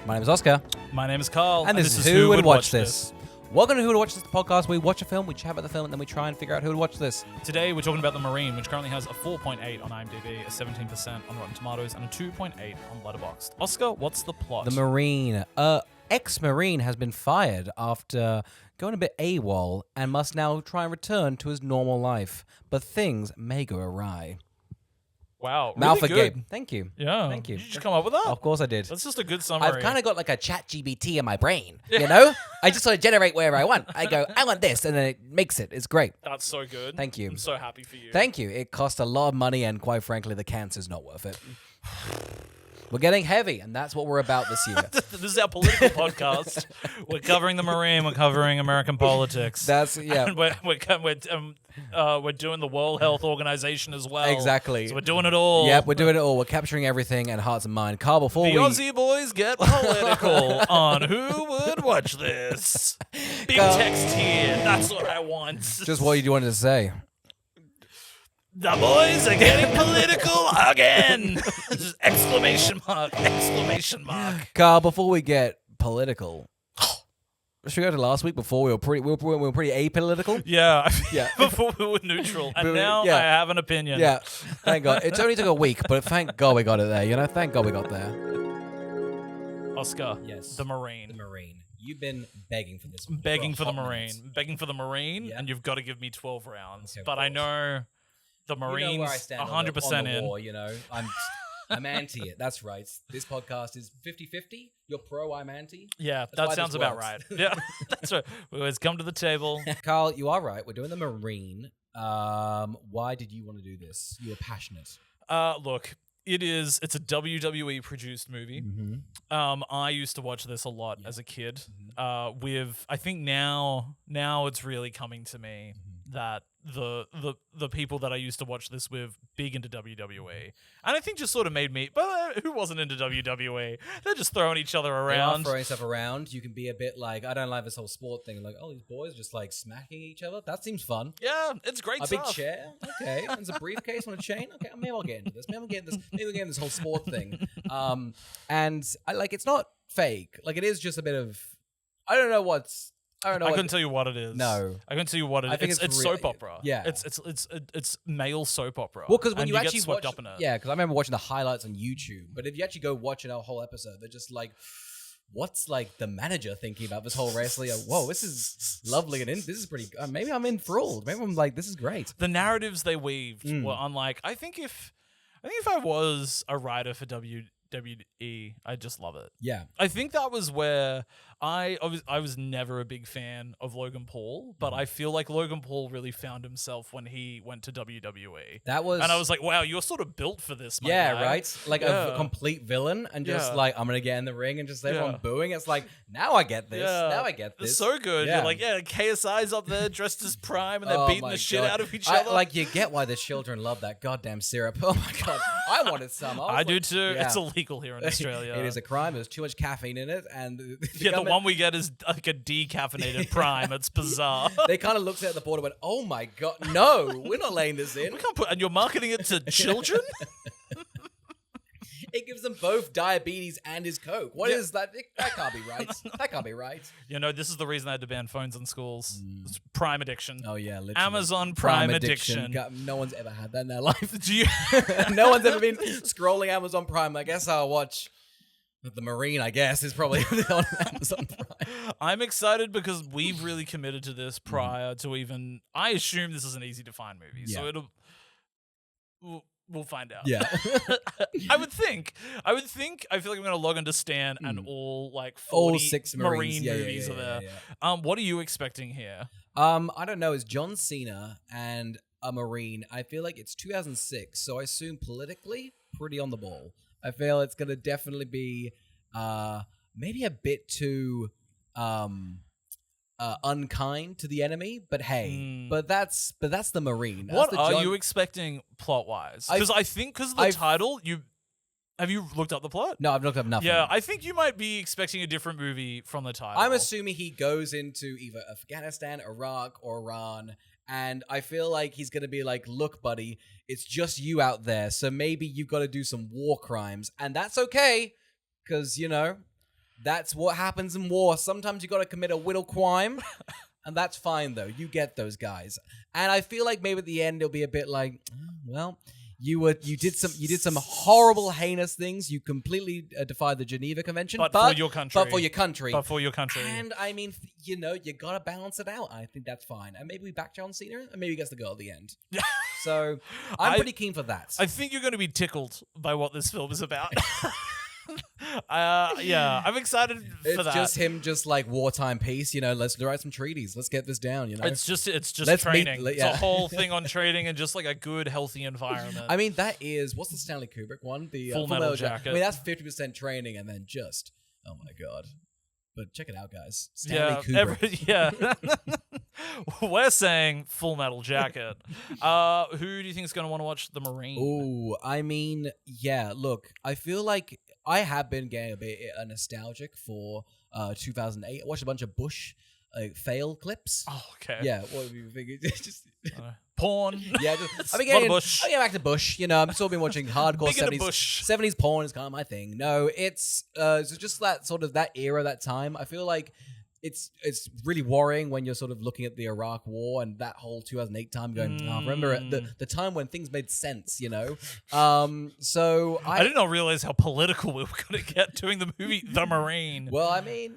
My name is Oscar. My name is Carl. And this is Who Would Watch This? Welcome to Who Would Watch This podcast. We watch a film, we chat about the film, and then we try and figure out who would watch this. Today we're talking about The Marine, which currently has a 4.8 on IMDb, a 17% on Rotten Tomatoes, and a 2.8 on Letterboxd. Oscar, what's the plot? The Marine. Ex-Marine has been fired after going a bit AWOL and must now try and return to his normal life. But things may go awry. Wow, Mouth really agape. good. Thank you. Yeah. Thank you. Did you just come up with that? Of course I did. That's just a good summary. I've kind of got like a chat GBT in my brain, you know? I just sort of generate wherever I want. I go, I want this, and then it makes it. It's great. That's so good. Thank you. I'm so happy for you. Thank you. It cost a lot of money, and quite frankly, the cancer's not worth it. We're getting heavy, and that's what we're about this year. This is our political podcast. We're covering the Marine. We're covering American politics. That's, yeah. And we're doing the World Health Organization as well. Exactly. So we're doing it all. Yep, we're doing it all. We're capturing everything and hearts and mind. Carl, before The Aussie boys get political on Who Would Watch This. Big text here. That's what I want. Just what you wanted to say. The boys are getting political again! Exclamation mark! Exclamation mark! Carl, before we get political, should we go to last week before we were pretty apolitical? Yeah, Yeah. Before we were neutral, and now yeah. I have an opinion. Yeah, thank God. It only took a week, but thank God we got it there. You know, thank God we got there. Oscar, Yes. the Marine. The Marine. You've been begging for this. Begging for the hot Marine. minute. Begging for the Marine, Yeah. and you've got to give me 12 rounds. Okay, of but I course. know the You know Marine's where I stand 100% on the in. war, you know. I'm anti it. That's right. This podcast is 50-50. You're pro, I'm anti. Yeah, That's why that this sounds about works. right. Yeah, that's right. We always come to the table. Carl, you are right. We're doing the Marine. Why did you want to do this? You were passionate. Look, it's a WWE produced movie. Mm-hmm. I used to watch this a lot as a kid. I think now it's really coming to me that the people that I used to watch this with big into WWE, and I think just sort of made me. But who wasn't into WWE? They're just throwing each other They are around. throwing stuff around. You can be a bit like, I don't like this whole sport thing. Like, oh, these boys just like smacking each other. That seems fun. Yeah, it's great A stuff. big chair, okay. There's a briefcase on a chain. Okay, maybe I'll get into this. Maybe we'll get into this whole sport thing. And I like it's not fake. Like it is just a bit of. I don't know. I couldn't tell you what it is. No. I couldn't tell you what it is. I think It's it's soap opera. yeah. It's male soap opera. Well, because when and you get actually swept watch, up in it. yeah, because I remember watching the highlights on YouTube. But if you actually go watch a whole episode, they're just like, what's like the manager thinking about this whole wrestling? Whoa, this is lovely and this is pretty. Maybe I'm enthralled. Maybe I'm like, this is great. The narratives they weaved were unlike. I think if I was a writer for WWE, I'd just love it. Yeah, I think that was where I was never a big fan of Logan Paul, but I feel like Logan Paul really found himself when he went to WWE. that was. And I was like, wow, you're sort of built for this, my yeah, guy. right. Like a complete villain, and just Yeah. like I'm gonna get in the ring and just everyone Yeah. booing. It's like now I get this. Yeah. Now I get this. It's so good. Yeah. You're like, yeah, KSI's up there dressed as Prime, and they're Oh beating my the shit God. out of each other. Like you get why the children love that goddamn syrup. Oh my God, I wanted some. I do too. Yeah. It's illegal here in Australia. It is a crime. There's too much caffeine in it, and The one we get is like a decaffeinated Prime. It's bizarre. They kind of looked at the board and went, "Oh my God, no, we're not laying this in." We can't and you're marketing it to children? It gives them both diabetes and his Coke. What is that? That can't be right. That can't be right. You know, this is the reason I had to ban phones in schools. It's Prime addiction. Oh yeah, literally. Amazon Prime addiction. God, no one's ever had that in their life. Do you? No one's ever been scrolling Amazon Prime. I guess I'll watch the Marine. I guess is probably on Amazon Prime. I'm excited because we've really committed to this prior to even. I assume this is an easy to find movie, so we'll find out. Yeah. I would think. I feel like I'm gonna log into Stan and all like 40 All 6 Marine Marines. Yeah, movies are there. yeah. What are you expecting here? I don't know. It's John Cena and a Marine. I feel like it's 2006, so I assume politically pretty on the ball. I feel it's gonna definitely be maybe a bit too unkind to the enemy, but hey, but that's the Marine. That's What the are John- you expecting plot wise? Because I think because of the title, have you looked up the plot? No, I've looked up nothing. Yeah, I think you might be expecting a different movie from the title. I'm assuming he goes into either Afghanistan, Iraq, or Iran, and I feel like he's going to be like, look, buddy, it's just you out there, so maybe you've got to do some war crimes, and that's okay, because, you know, That's what happens in war. Sometimes you got to commit a little crime, and that's fine though. You get those guys, and I feel like maybe at the end it'll be a bit like, well, you did some horrible, heinous things. You completely defied the Geneva Convention, but for your country, And I mean, you gotta balance it out. I think that's fine, and maybe we back John Cena, and maybe he gets the girl at the end. So I'm pretty keen for that. I think you're going to be tickled by what this film is about. Yeah, I'm excited for that. It's just him, just like wartime peace. Let's write some treaties. Let's get this down. It's just Let's training. meet- It's a whole thing on training and just like a good, healthy environment. I mean, that is what's the Stanley Kubrick one? The Full Metal Jacket. I mean, that's 50% training, and then just oh my god. But check it out, guys. Stanley Kubrick. We're saying Full Metal Jacket. Who do you think is going to want to watch The Marine? Oh, I mean, yeah. Look, I feel like I have been getting a bit nostalgic for 2008. I watched a bunch of Bush fail clips. Oh, okay. Yeah. What do you think? Just porn. Yeah. I've been getting back to Bush. I'm still been watching hardcore Big into Bush. 70s porn is kind of my thing. No, it's just that sort of that era, that time. I feel like it's really worrying when you're sort of looking at the Iraq War and that whole 2008 time going, remember the time when things made sense, So I did not realize how political we were going to get doing the movie The Marine. Well, I mean,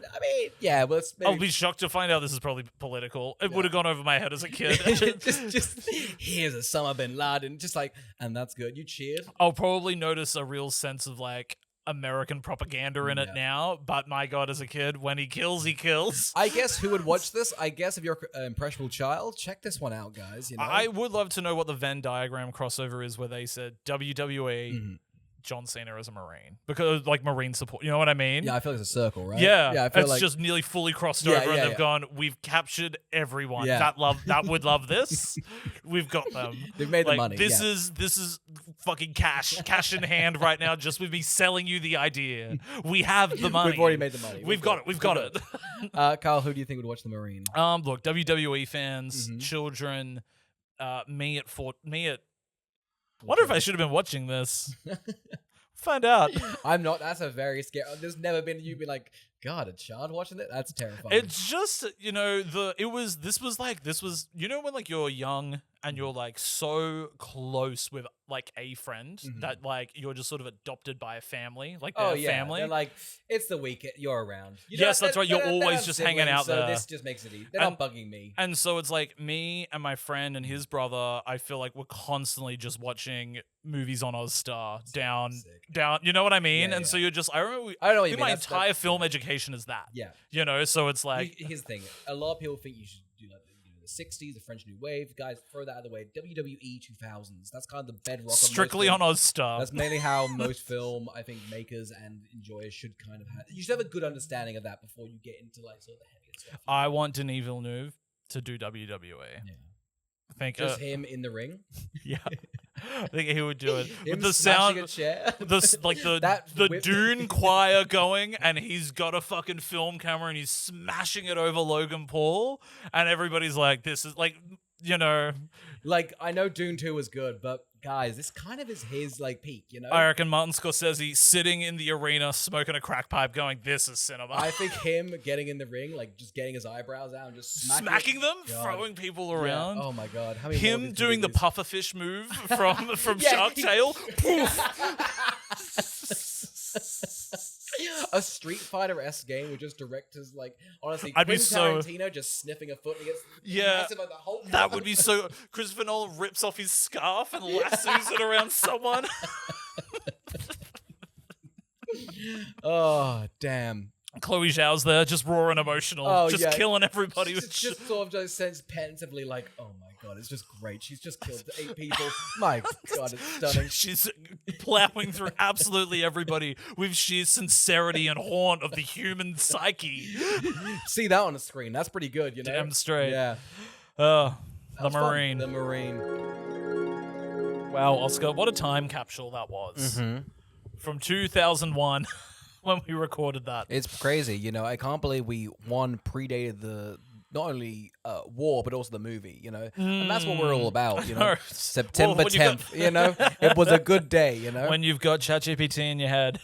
yeah. Well, I'll be shocked to find out this is probably political. It would have gone over my head as a kid. just here's Osama bin Laden, just like, and that's good. You cheered. I'll probably notice a real sense of like American propaganda in it now, but my god, as a kid, when he kills, he kills. I guess who would watch this? I guess if you're an impressionable child, check this one out, guys. I would love to know what the Venn diagram crossover is where they said WWE, John Cena as a Marine, because like Marine support, you know what I mean? Yeah, I feel like it's a circle, right? Yeah, I feel it's like just nearly fully crossed over, and they've gone, we've captured everyone that would love this. We've got them. They've made the money. This is fucking cash in hand right now. Just with me selling you the idea, we have the money. We've already made the money. We've got it. We've got it. Carl, who do you think would watch The Marine? Look, WWE fans, children, me at. Wonder if I should have been watching this. Find out. I'm not. That's a very scary. There's never been you be like, God, a child watching it? That's terrifying. It's just, this was when like you're young and you're like so close with like a friend that like you're just sort of adopted by a family, like their family. They're like, it's the weekend, you're around. Yes, that's right. You're always just hanging out there. So this just makes it easy. They're not bugging me. And so it's like me and my friend and his brother, I feel like we're constantly just watching movies on Ozstar down. You know what I mean? Yeah, and so you're just, I don't know what you mean. My entire film education is that. Yeah. So it's like. Here's the thing. A lot of people think you should do like the 60s, the French New Wave. Guys, throw that out of the way. WWE 2000s. That's kind of the bedrock. Strictly on Ozstar. That's mainly how most film, I think, makers and enjoyers should kind of have. You should have a good understanding of that before you get into like sort of the heavier stuff. I want Denis Villeneuve to do WWE. Yeah. I think just him in the ring. Yeah. I think he would do it. Him with the sound, a chair. the Dune choir going, and he's got a fucking film camera, and he's smashing it over Logan Paul, and everybody's like, "This is like, Like, I know Dune 2 was good, but guys, this kind of is his like peak, I reckon Martin Scorsese sitting in the arena smoking a crack pipe, going, "This is cinema." I think him getting in the ring, like just getting his eyebrows out and just smacking them, throwing people around. Oh my god! How him doing the pufferfish move from Shark Tale. A Street Fighter-esque game with just directors like honestly, I'd Quentin be so Tarantino just sniffing a foot against massive, like, the whole that would be so. Christopher Nolan rips off his scarf and lassos it around someone. Oh damn! Chloe Zhao's there, just raw and emotional, killing everybody. Just sort of just sense pensively like, oh my god, it's just great. She's just killed 8 people. My god, it's stunning. She's plowing through absolutely everybody with sheer sincerity and haunt of the human psyche. See that on the screen? That's pretty good, Damn straight. Yeah. The Marine. The Marine. Wow, Oscar, what a time capsule that was. From 2001. When we recorded that. It's crazy, I can't believe we predated the not only war but also the movie, and that's what we're all about, September 10th, it was a good day, When you've got ChatGPT in your head.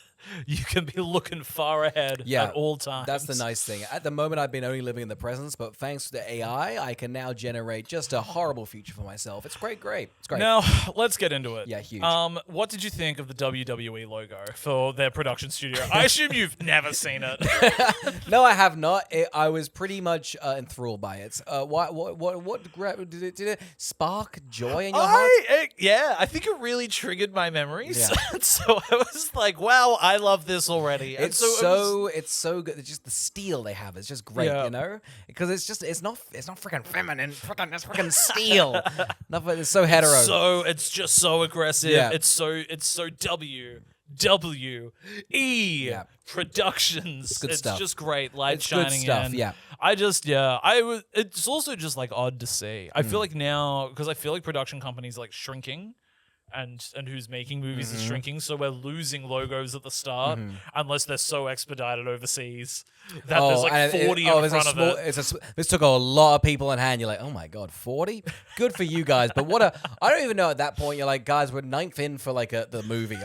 you can be looking far ahead at all times. That's the nice thing. At the moment, I've been only living in the present, but thanks to the AI, I can now generate just a horrible future for myself. It's great. It's great. Now, let's get into it. Yeah, huge. What did you think of the WWE logo for their production studio? I assume you've never seen it. No, I have not. I was pretty much enthralled by it. What did it spark joy in your heart? I think it really triggered my memories. Yeah. So I was like, wow, I love this already. It's so good. It's just the steel they have. It's just great, you know? Because it's not freaking feminine. It's freaking steel. It's so hetero. It's just so aggressive. Yeah. It's so WWE Productions. It's stuff. Just great. Light shining stuff, in. yeah. It's also just like odd to see. I feel like now, because I feel like production companies are like shrinking. And who's making movies is shrinking, so we're losing logos at the start unless they're so expedited overseas that there's like 40 in front of it. This took a lot of people in hand. You're like, oh my god, 40? Good for you guys. But I don't even know at that point. You're like, guys, we're 9th in for like the movie.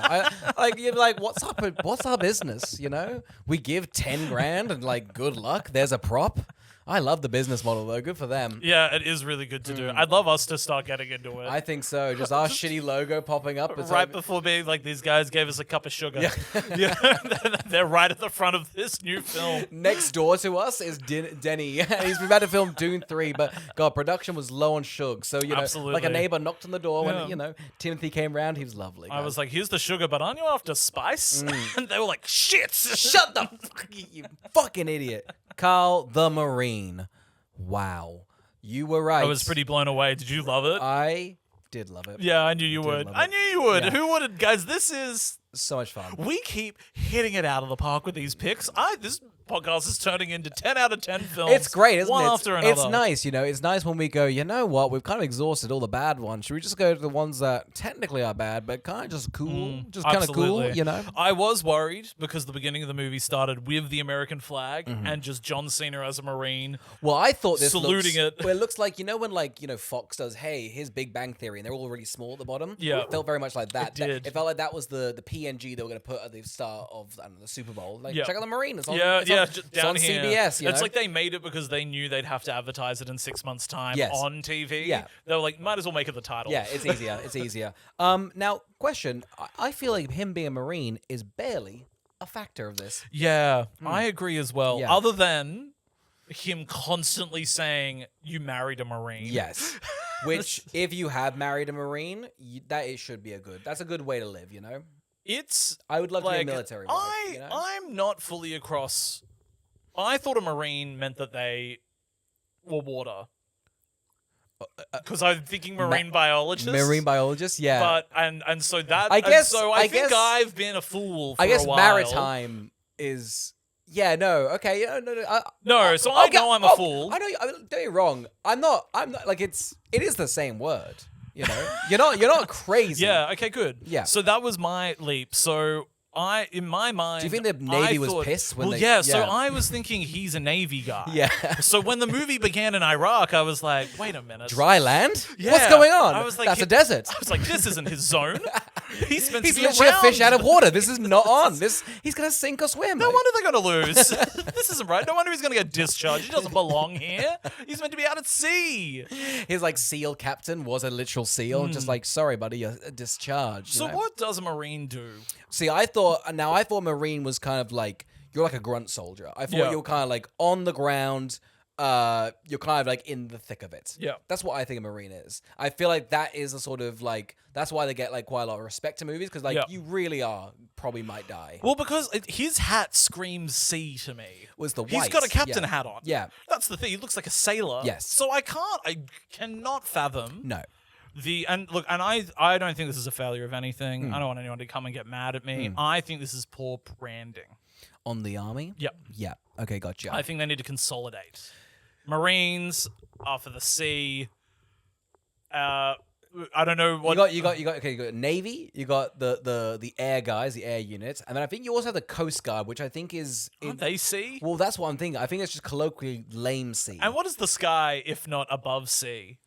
You're like, what's our business? You know, we give 10 grand and like, good luck. There's a prop. I love the business model, though. Good for them. Yeah, it is really good to do. I'd love us to start getting into it. I think so. Just our shitty logo popping up. Right before being like, these guys gave us a cup of sugar. Yeah. They're right at the front of this new film. Next door to us is Denny. He's about to film Dune 3, but God, production was low on sugar. So, Absolutely. like a neighbor knocked on the door when, Timothy came round. He was lovely. I was like, here's the sugar, but aren't you after spice? And they were like, shit. Shut the fuck, you fucking idiot. Carl the Marine. Wow. You were right. I was pretty blown away. Did you love it? I did love it. Yeah, I knew you would. Yeah. Who would? Guys, this is so much fun. We keep hitting it out of the park with these picks. This podcast is turning into 10 out of 10 films. It's great, isn't it? One after another. It's nice, It's nice when we go, you know what? We've kind of exhausted all the bad ones. Should we just go to the ones that technically are bad, but kind of just cool? Just kind of cool, I was worried because the beginning of the movie started with the American flag and just John Cena as a Marine. Well, I thought this saluting it. Well, it looks like, when Fox does, hey, here's Big Bang Theory, and they're all really small at the bottom. Yeah. It felt very much like that. It felt like that was the PNG they were going to put at the start of the Super Bowl. Like, check out the Marine. It's on, down here. CBS, It's like they made it because they knew they'd have to advertise it in 6 months' time on TV. Yeah. They were like, might as well make it the title. Yeah, it's easier. Now, question. I feel like him being a Marine is barely a factor of this. Yeah, I agree as well. Yeah. Other than him constantly saying, you married a Marine. Yes. Which, if you have married a Marine, that should be that's a good way to live, I would love to be a military wife, I'm not fully across. I thought a Marine meant that they were water. Because I'm thinking marine biologist. Marine biologist, yeah. But and so that I guess I think I've been a fool for a while. I guess maritime is no, okay, no. So I know I'm a fool. I know. Don't get me wrong. I'm not. Like it is the same word. You're not crazy. Yeah. Okay. Good. Yeah. So that was my leap. So in my mind, do you think the Navy was pissed when so I was thinking he's a Navy guy. Yeah. So when the movie began in Iraq, I was like, wait a minute. Dry land? Yeah. What's going on? I was like, that's a desert. I was like, this isn't his zone. He's literally a fish out of water. This is not on. He's going to sink or swim. No wonder they're going to lose. This isn't right. No wonder he's going to get discharged. He doesn't belong here. He's meant to be out at sea. His SEAL captain was a literal SEAL. Just like, sorry, buddy, you're discharged. So what does a Marine do? See, I thought Marine was kind of like, you're like a grunt soldier. I thought you were kind of like on the ground. You're kind of like in the thick of it. Yeah. That's what I think a Marine is. I feel like that is a sort of like, that's why they get like quite a lot of respect to movies, because you really probably might die. Well, because his hat screams sea to me. Was the white. He's got a captain hat on. Yeah. That's the thing. He looks like a sailor. Yes. So I cannot fathom. No. And I don't think this is a failure of anything. I don't want anyone to come and get mad at me. I think this is poor branding. On the army? Yep. Yeah. Okay, gotcha. I think they need to consolidate. Marines are for the sea. I don't know what you got Navy, you got the air guys, the air units, and then I think you also have the Coast Guard, which I think is aren't they sea? Well, that's what I'm thinking. I think it's just colloquially lame sea. And what is the sky if not above sea?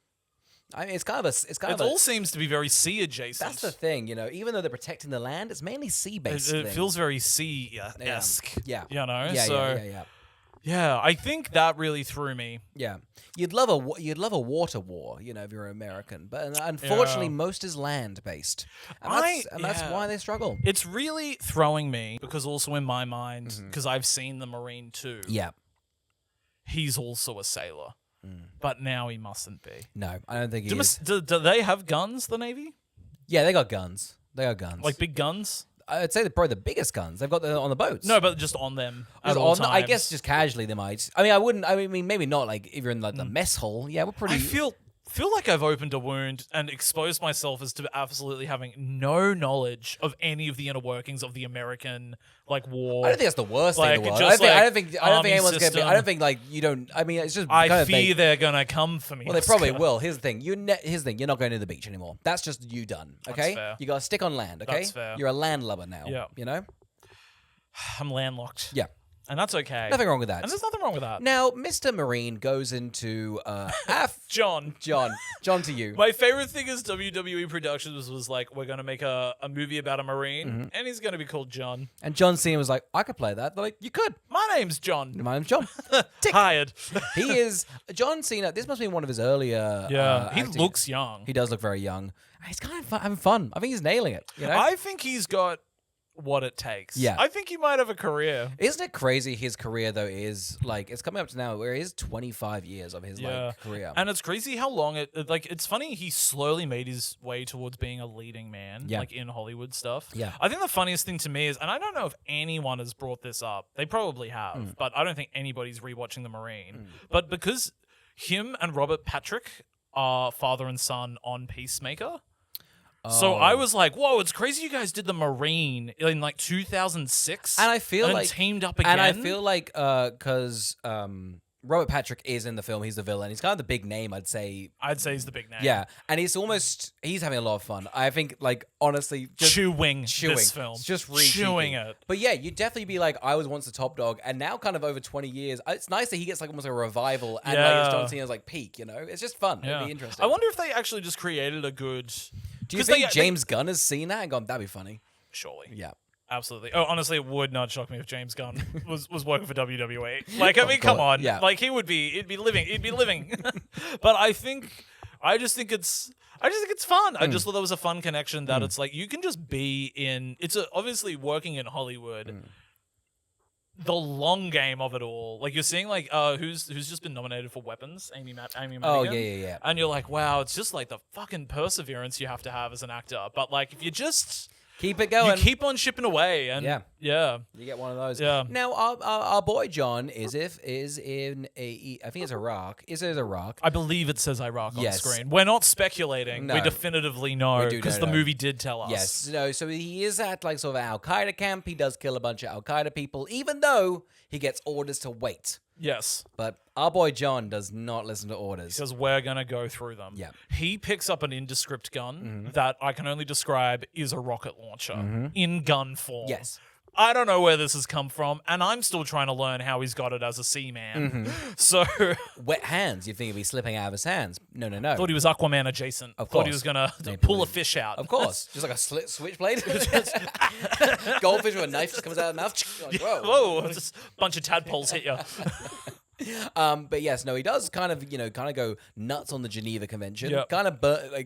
I mean, it's kind of It all seems to be very sea adjacent. That's the thing, you know. Even though they're protecting the land, it's mainly sea-based. It feels very sea-esque. Yeah. You know. Yeah. Yeah, I think that really threw me. Yeah, you'd love a water war, you know, if you're American, but unfortunately, most is land based, and that's why they struggle. It's really throwing me because also in my mind, because I've seen the Marine too. Yeah, he's also a sailor, but now he mustn't be. No, I don't think he is. Do they have guns? The Navy? Yeah, they got guns. Like big guns. I'd say they're probably the biggest guns. They've got them on the boats. No, but just on them at all times. I guess just casually they might. I mean, I wouldn't. I mean, maybe not. Like if you're in like the mess hall. Yeah, we're pretty. I feel like I've opened a wound and exposed myself as to absolutely having no knowledge of any of the inner workings of the American war. I don't think that's the worst thing in the world. I don't think anyone's going to be. I don't think like you don't. I mean, it's just. I fear they're going to come for me. Well, they probably will. Here's the thing. You're not going to the beach anymore. That's just you done. Okay. That's fair. You got to stick on land. Okay. That's fair. You're a landlubber now. Yeah. You know. I'm landlocked. Yeah. And that's okay. Nothing wrong with that. And there's nothing wrong with that. Now, Mr. Marine goes into John to you. My favorite thing is WWE Productions was like, we're going to make a movie about a Marine, and he's going to be called John. And John Cena was like, I could play that. They're like, you could. My name's John. My name's John. Hired. He is John Cena. This must be one of his earlier. He acting. looks young. He does look very young. He's kind of having fun. I think he's nailing it. You know? I think he's got what it takes. Yeah. I think he might have a career. Isn't it crazy his career, though, is, like, it's coming up to now where it is 25 years of his, like, career. And it's crazy how long it's funny he slowly made his way towards being a leading man, like, in Hollywood stuff. Yeah. I think the funniest thing to me is, and I don't know if anyone has brought this up, they probably have, but I don't think anybody's rewatching The Marine. But because him and Robert Patrick are father and son on Peacemaker. So I was like, whoa, it's crazy you guys did The Marine in like 2006. And I feel like teamed up again. And I feel like because Robert Patrick is in the film, he's the villain. He's kind of the big name, I'd say. I'd say he's the big name. Yeah. And he's having a lot of fun. I think, like, honestly, just chewing this film. Just chewing it. But yeah, you'd definitely be like, I was once the top dog, and now kind of over 20 years, it's nice that he gets like almost a revival, and like it's John Cena's like peak, you know? It's just fun. It'd be interesting. I wonder if they actually just created a good... Do you think James Gunn has seen that and gone, that'd be funny? Surely. Yeah. Absolutely. Oh, honestly, it would not shock me if James Gunn was working for WWE. Like, I mean, come on. Yeah. Like, he'd be living. But I just think it's fun. I just thought that was a fun connection that it's like, you can just be in, obviously working in Hollywood, the long game of it all. Like, you're seeing like, who's just been nominated for Weapons? Amy Madigan. Oh, yeah. And you're like, wow, it's just like the fucking perseverance you have to have as an actor. But like, if you just... keep it going. You keep on shipping away, and yeah, you get one of those. Yeah. Now, our boy John is in I think it's Iraq. Is it Iraq? I believe it says Iraq on Yes. screen. We're not speculating. No. We definitively know because the movie did tell us. Yes. No. So he is at like sort of an Al Qaeda camp. He does kill a bunch of Al Qaeda people, even though he gets orders to wait. Yes. But our boy John does not listen to orders. He says, we're going to go through them. Yeah. He picks up an indescript gun that I can only describe is a rocket launcher in gun form. Yes. I don't know where this has come from, and I'm still trying to learn how he's got it as a seaman. So... wet hands. You think he'd be slipping out of his hands. No. Thought he was Aquaman adjacent. Of Thought course. he was going to pull a fish out. Of course. Just like a switchblade. Goldfish with a knife just comes out of the mouth. Like, Whoa, just a bunch of tadpoles hit you. But yes, no, he does kind of go nuts on the Geneva Convention. Yep. Kind of,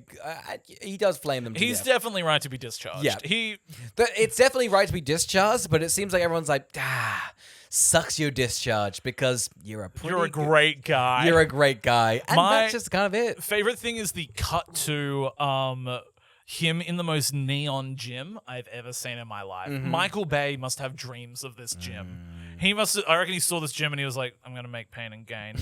he does flame them to He's death. definitely right to be discharged. Yeah. It's definitely right to be discharged, but it seems like everyone's like, sucks your discharge because you're a great guy. You're a great guy. And that's just kind of it. Favorite thing is the cut to him in the most neon gym I've ever seen in my life. Michael Bay must have dreams of this gym. I reckon he saw this gym and he was like, I'm going to make Pain and Gain.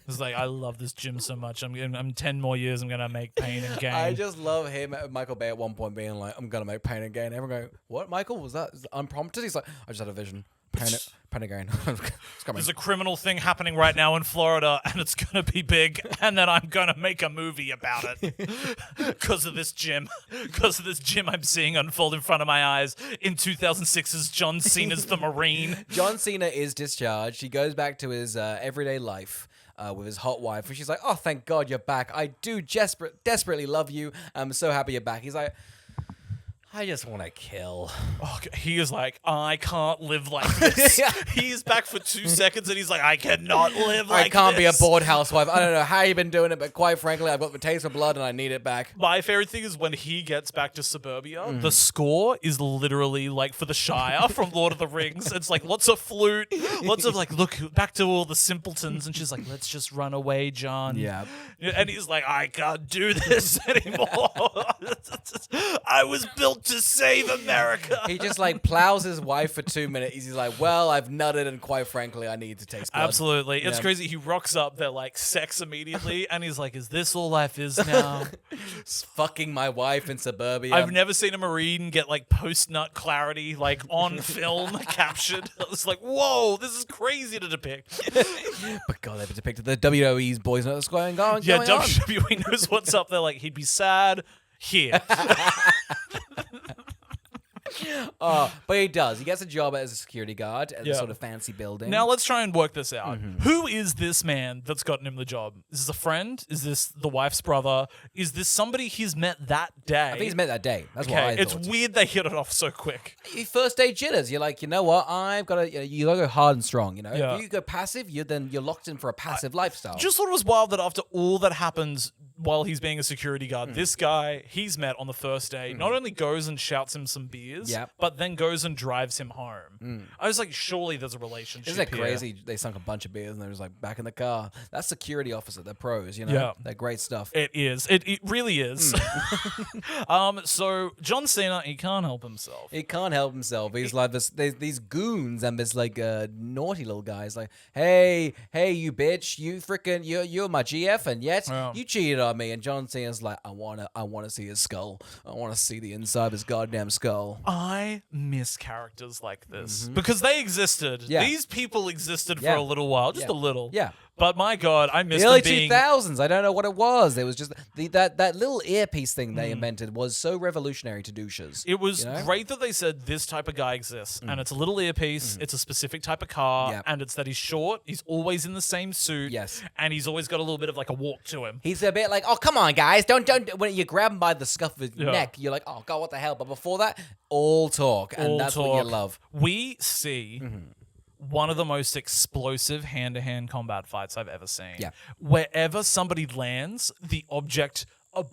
He's like, I love this gym so much. I'm 10 more years, I'm going to make Pain and Gain. I just love him, Michael Bay, at one point being like, I'm going to make Pain and Gain. Everyone going, what, Michael? Was that unprompted? He's like, I just had a vision. Pain and Gain. There's a criminal thing happening right now in Florida and it's going to be big, and then I'm going to make a movie about it because of this gym. Because of this gym I'm seeing unfold in front of my eyes in 2006's John Cena's The Marine. John Cena is discharged. He goes back to his everyday life. with his hot wife, and she's like, "Oh, thank God you're back. I do desperately love you. I'm so happy you're back." He's like, "I just want to kill." Oh, he is like, I can't live like this. He's back for 2 seconds and he's like, I cannot live like this. I can't be a bored housewife. I don't know how you've been doing it, but quite frankly, I've got the taste of blood and I need it back. My favorite thing is when he gets back to suburbia, the score is literally like for the Shire from Lord of the Rings. It's like lots of flute, lots of like, look back to all the simpletons. And she's like, let's just run away, John. Yeah. And he's like, I can't do this anymore. I was built to save America. He just like plows his wife for 2 minutes. He's like, well, I've nutted and quite frankly, I need to taste blood. Absolutely. It's Yeah. crazy. He rocks up, they're like sex immediately. And he's like, is this all life is now? Fucking my wife in suburbia. I've never seen a Marine get like post-nut clarity, like on film captured. It's like, whoa, this is crazy to depict. But God, they've depicted the WWE's boys know what's going on. Yeah, going on. WWE knows what's up. They're like, he'd be sad here. But he does. He gets a job as a security guard at Yeah. a sort of fancy building. Now let's try and work this out. Who is this man that's gotten him the job? Is this a friend? Is this the wife's brother? Is this somebody he's met that day? I think he's met that day. That's what I it's thought. weird they hit it off so quick. First day jitters. You're like, you know what? I've got to. You got to go hard and strong. You know, Yeah. if you go passive, you're locked in for a passive lifestyle. Just thought it was wild that after all that happens while he's being a security guard, this guy he's met on the first day not only goes and shouts him some beers, Yep. but then goes and drives him home. I was like, surely there's a relationship. Isn't that here. crazy? They sunk a bunch of beers and they was like back in the car. That's security officer. They're pros. You know, Yeah. they're great stuff. It is. It really is. So John Cena, he can't help himself. He can't help himself. He's like these goons and this like naughty little guys. Like, hey, you bitch, you freaking, you're my GF, and yet Yeah. you cheated on me. And John Cena's like, I wanna see his skull. I wanna see the inside of his goddamn skull. I miss characters like this because they existed. Yeah. These people existed for Yeah. a little while, just Yeah. a little. Yeah. But my God, I miss The early them being. 2000s. I don't know what it was. It was just that little earpiece thing they invented was so revolutionary to douches. It was you know? great that they said this type of guy exists, and it's a little earpiece. It's a specific type of car, Yep. and it's that he's short. He's always in the same suit. Yes. and he's always got a little bit of like a walk to him. He's a bit like, oh, come on, guys. Don't. When you grab him by the scuff of his Yeah. neck, you're like, oh, God, what the hell? But before that, all talk. And All that's what talk. you love. We see one of the most explosive hand-to-hand combat fights I've ever seen. Yeah. Wherever somebody lands, the object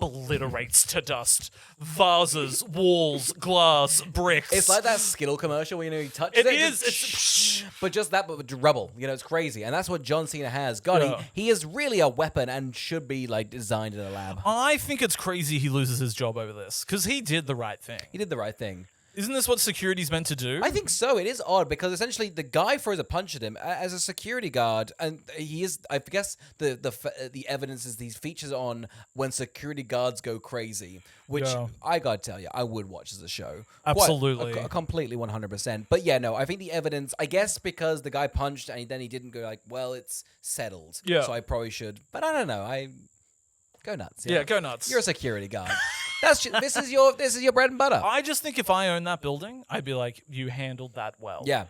obliterates to dust. Vases, walls, glass, bricks. It's like that Skittle commercial where, you touch It it. is. just but just that, but with rubble. You know, it's crazy. And that's what John Cena has. God, Yeah. he is really a weapon and should be, like, designed in a lab. I think it's crazy he loses his job over this because he did the right thing. He did the right thing. Isn't this what security's meant to do? I think so. It is odd because essentially the guy throws a punch at him as a security guard, and he is. I guess the evidence is these features on when security guards go crazy, which Yeah. I gotta tell you, I would watch as a show. Absolutely. Completely 100%. But yeah, no, I think the evidence. I guess because the guy punched and then he didn't go like, well, it's settled. Yeah. So I probably should, but I don't know. I go nuts. yeah, go nuts. You're a security guard. This is your bread and butter. I just think if I owned that building, I'd be like, you handled that well. Yeah.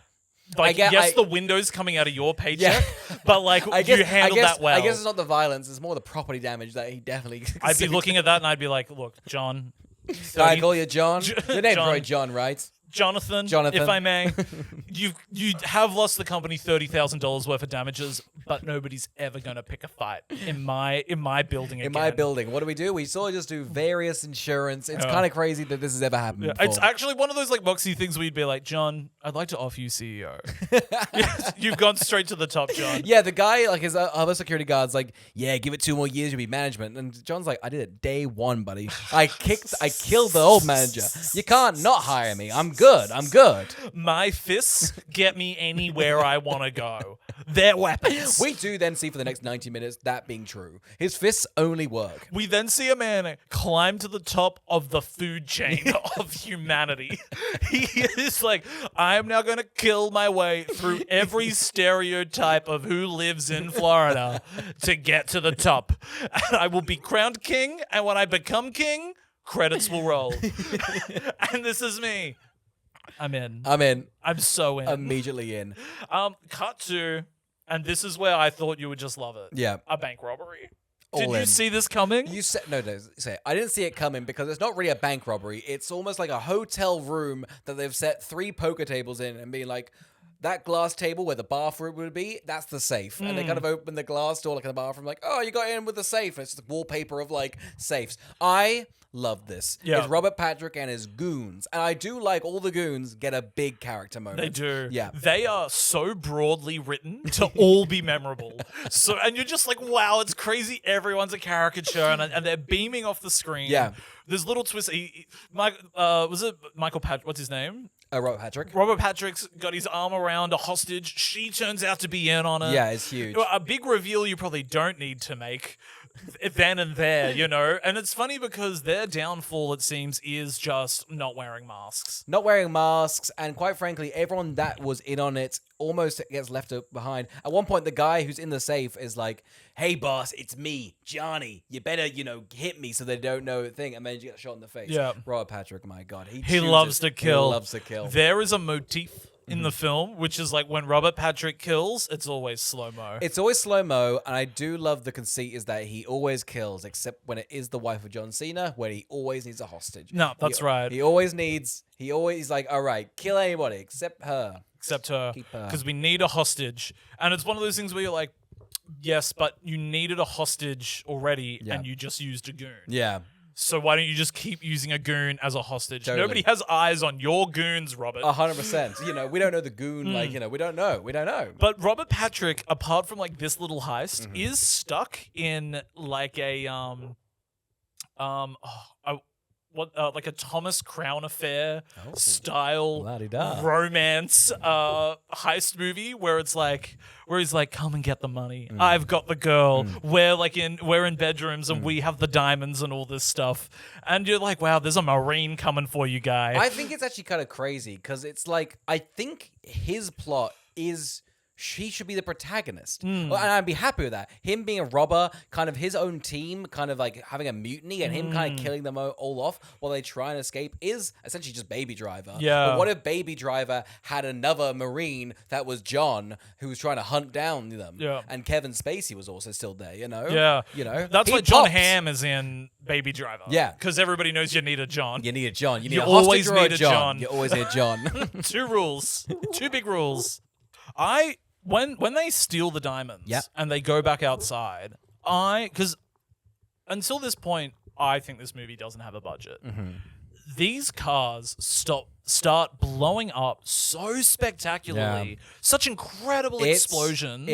Like, I- the windows coming out of your paycheck, but like, you handled that well. I guess it's not the violence; it's more the property damage that he definitely. I'd be looking at that and I'd be like, look, John. Can I call you John? Your name's John. probably John, right? Jonathan, if I may, you have lost the company $30,000 worth of damages, but nobody's ever gonna pick a fight in my building again. In my building, what do? We sort of just do various insurance. It's Yeah. kind of crazy that this has ever happened. Yeah, before. it's actually one of those like boxy things where you'd be like, John, I'd like to offer you CEO. You've gone straight to the top, John. Yeah, the guy, like his other security guard's like, yeah, give it 2 more years, you'll be management. And John's like, I did it day 1, buddy. I killed the old manager. You can't not hire me. I'm good. My fists get me anywhere I want to go. They're weapons. We do then see for the next 90 minutes that being true. His fists only work. We then see a man climb to the top of the food chain of humanity. He is like, I am now going to kill my way through every stereotype of who lives in Florida to get to the top. And I will be crowned king, and when I become king, credits will roll. And this is me. I'm in. I'm in. I'm so in. Immediately in. Cut to and this is where I thought you would just love it. Yeah. A bank robbery. All Did you in. see this coming? You said no. Say I didn't see it coming because it's not really a bank robbery. It's almost like a hotel room that they've set 3 poker tables in and being like, that glass table where the bathroom would be, that's the safe. And they kind of open the glass door like in the bathroom, like, oh, you got in with the safe. And it's the wallpaper of like safes. I love this. Yeah. It's Robert Patrick and his goons. And I do like all the goons get a big character moment. They do. Yeah. They are so broadly written to all be memorable. So, and you're just like, wow, it's crazy. Everyone's a caricature, and they're beaming off the screen. Yeah. There's little twists. Was it Michael Patrick? What's his name? Robert Patrick. Robert Patrick's got his arm around a hostage. She turns out to be in on it. Yeah, it's huge. A big reveal you probably don't need to make then and there, you know? And it's funny because their downfall, it seems, is just not wearing masks. Not wearing masks, and quite frankly, everyone that was in on it almost gets left behind. At one point, the guy who's in the safe is like, hey, boss, it's me, Johnny. You better, hit me so they don't know a thing. And then you get shot in the face. Yeah. Robert Patrick, my God. He loves to kill. He loves to kill. There is a motif in the film, which is like when Robert Patrick kills, it's always slow-mo. It's always slow-mo, and I do love the conceit is that he always kills, except when it is the wife of John Cena, when he always needs a hostage. No, that's right. He always like, all right, kill anybody except her. Except her. Keep her. Because we need a hostage. And it's one of those things where you're like, yes, but you needed a hostage already, and you just used a goon. Yeah. So why don't you just keep using a goon as a hostage? Totally. Nobody has eyes on your goons, Robert. 100%. We don't know the goon. We don't know. We don't know. But Robert Patrick, apart from like this little heist, is stuck in like a like a Thomas Crown Affair style La-di-da. romance heist movie where he's like, come and get the money. I've got the girl. We're in bedrooms and we have the diamonds and all this stuff. And you're like, wow, there's a Marine coming for you, guy. I think it's actually kind of crazy because it's like, I think his plot is she should be the protagonist. And I'd be happy with that. Him being a robber, kind of his own team, kind of like having a mutiny and him kind of killing them all off while they try and escape is essentially just Baby Driver. Yeah. But what if Baby Driver had another Marine that was John who was trying to hunt down them? Yeah. And Kevin Spacey was also still there, Yeah. That's He why John pops. Hamm is in Baby Driver. Yeah. Because everybody knows you need a John. You need a John. You need You a hostage always or need a a John. John. You always need a John. 2 rules. 2 big rules. When they steal the diamonds and they go back outside, because until this point, I think this movie doesn't have a budget. These cars start blowing up so spectacularly, such incredible explosions.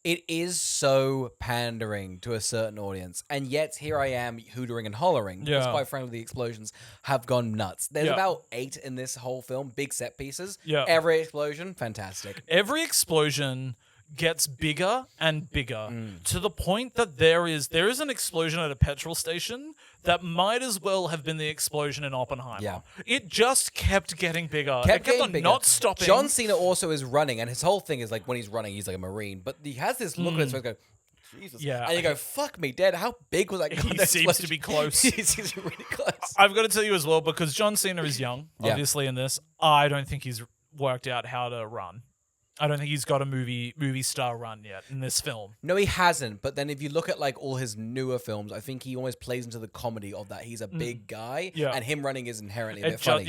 It is so pandering to a certain audience, and yet here I am hootering and hollering because, quite frankly, the explosions have gone nuts. There's about 8 in this whole film, big set pieces. Yeah. Every explosion, fantastic. Every explosion gets bigger and bigger to the point that there is an explosion at a petrol station that might as well have been the explosion in Oppenheimer. Yeah. It just kept getting bigger. Kept on bigger. not stopping. John Cena also is running, and his whole thing is like when he's running, he's like a Marine, but he has this look on his face, go, Jesus. Yeah. And you go, fuck me, Dad. How big was that? He seems to be close. He seems really close. I've got to tell you as well, because John Cena is young, obviously, in this. I don't think he's worked out how to run. I don't think he's got a movie star run yet in this film. No, he hasn't. But then if you look at like all his newer films, I think he almost plays into the comedy of that. He's a big guy, and him running is inherently a bit funny.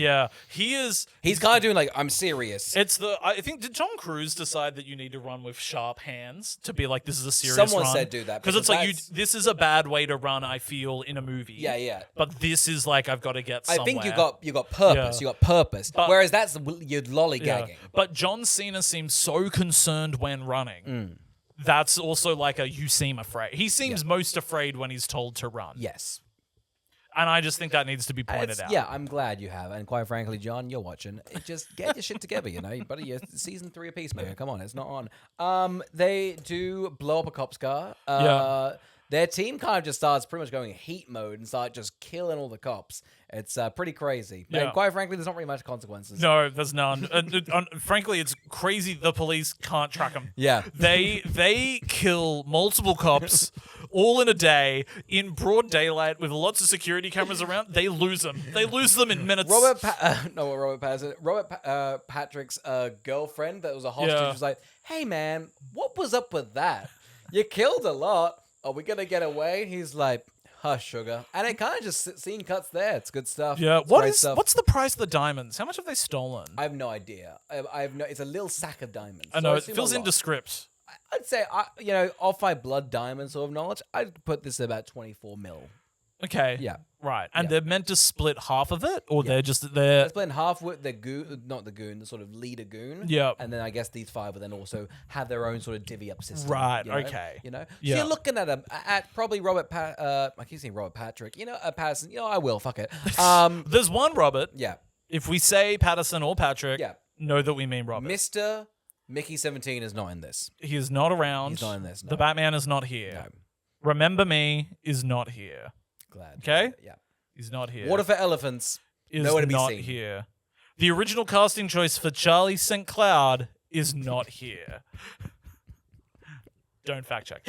He is. He's kind of doing like, I'm serious. I think, did Tom Cruise decide that you need to run with sharp hands to be like, this is a serious Someone run? said do that. Because it's like, this is a bad way to run, I feel, in a movie. Yeah, yeah. But this is like, I've got to get somewhere. I think you got purpose. Yeah. You got purpose. But- Whereas that's you're lollygagging. Yeah. But John Cena seems so concerned when running. That's also like you seem afraid. He seems most afraid when he's told to run. Yes. And I just think that needs to be pointed out. Yeah, I'm glad you have. And quite frankly, John, you're watching. Just get your shit together, buddy. You're season 3 of Peacemaker. Come on, it's not on. They do blow up a cop's car. Their team kind of just starts pretty much going heat mode and start just killing all the cops. It's pretty crazy. Yeah. And quite frankly, there's not really much consequences. No, there's none. Frankly, it's crazy the police can't track them. Yeah. They kill multiple cops all in a day, in broad daylight, with lots of security cameras around. They lose them. They lose them in minutes. Robert Patrick's girlfriend that was a hostage was like, hey, man, what was up with that? You killed a lot. Are we going to get away? He's like, hush, sugar. And it kind of just scene cuts there. It's good stuff. Yeah. It's great stuff. What's the price of the diamonds? How much have they stolen? I have no idea. It's a little sack of diamonds. I know. So It feels indescript. I'd say, off my blood diamond sort of knowledge, I'd put this at about 24 mil. Okay. Yeah. Right. And Yeah. they're meant to split half of it? Or they're Let's split in half with the goon, not the goon, the sort of leader goon. Yeah. And then I guess these five will then also have their own sort of divvy up system. Right, you know? okay. So Yeah. you're looking at probably I keep saying Robert Patrick. Patterson. I will. Fuck it. There's one Robert. Yeah. If we say Patterson or Patrick, Yeah. know that we mean Robert. Mr. Mickey 17 is not in this. He is not around. He's not in this. No. The Batman is not here. No. Remember Me is not here. Glad. Okay? Yeah. He's not here. Water for Elephants. is nowhere to be not seen. here. The original casting choice for Charlie St. Cloud is not here. Don't fact check.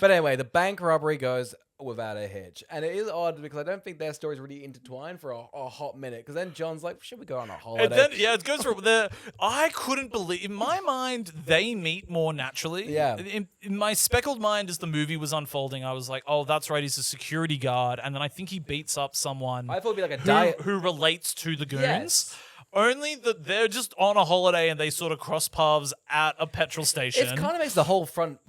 But anyway, the bank robbery goes without a hitch. And it is odd because I don't think their stories really intertwine for a hot minute. Because then John's like, should we go on a holiday? And then, it goes from there. I couldn't believe, in my mind, they meet more naturally. Yeah. In my speckled mind, as the movie was unfolding, I was like, oh, that's right, he's a security guard. And then I think he beats up someone I thought it'd be like a diet. who relates to the goons. Yes. Only that they're just on a holiday and they sort of cross paths at a petrol station. It kind of makes the whole front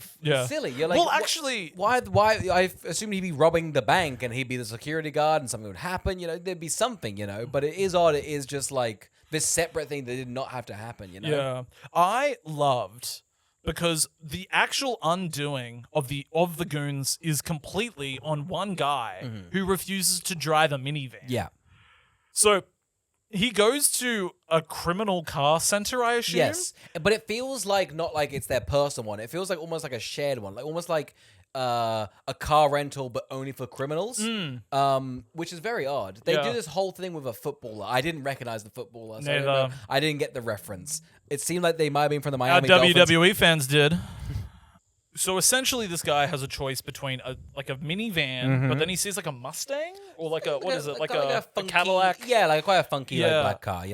silly. You're like, well, actually, why? I assumed he'd be robbing the bank and he'd be the security guard and something would happen. There'd be something. But it is odd. It is just like this separate thing that did not have to happen. Yeah, I loved because the actual undoing of the goons is completely on one guy who refuses to drive a minivan. Yeah. So he goes to a criminal car center, I assume. Yes, but it feels like not like it's their personal one. It feels like almost like a shared one, like almost like a car rental, but only for criminals. Which is very odd. They do this whole thing with a footballer. I didn't recognize the footballer. So I didn't get the reference. It seemed like they might have been from the Miami Our Dolphins. WWE fans did. So essentially, this guy has a choice between a minivan, but then he sees like a Mustang or like a like a funky, Cadillac. Yeah, like quite a funky like black car.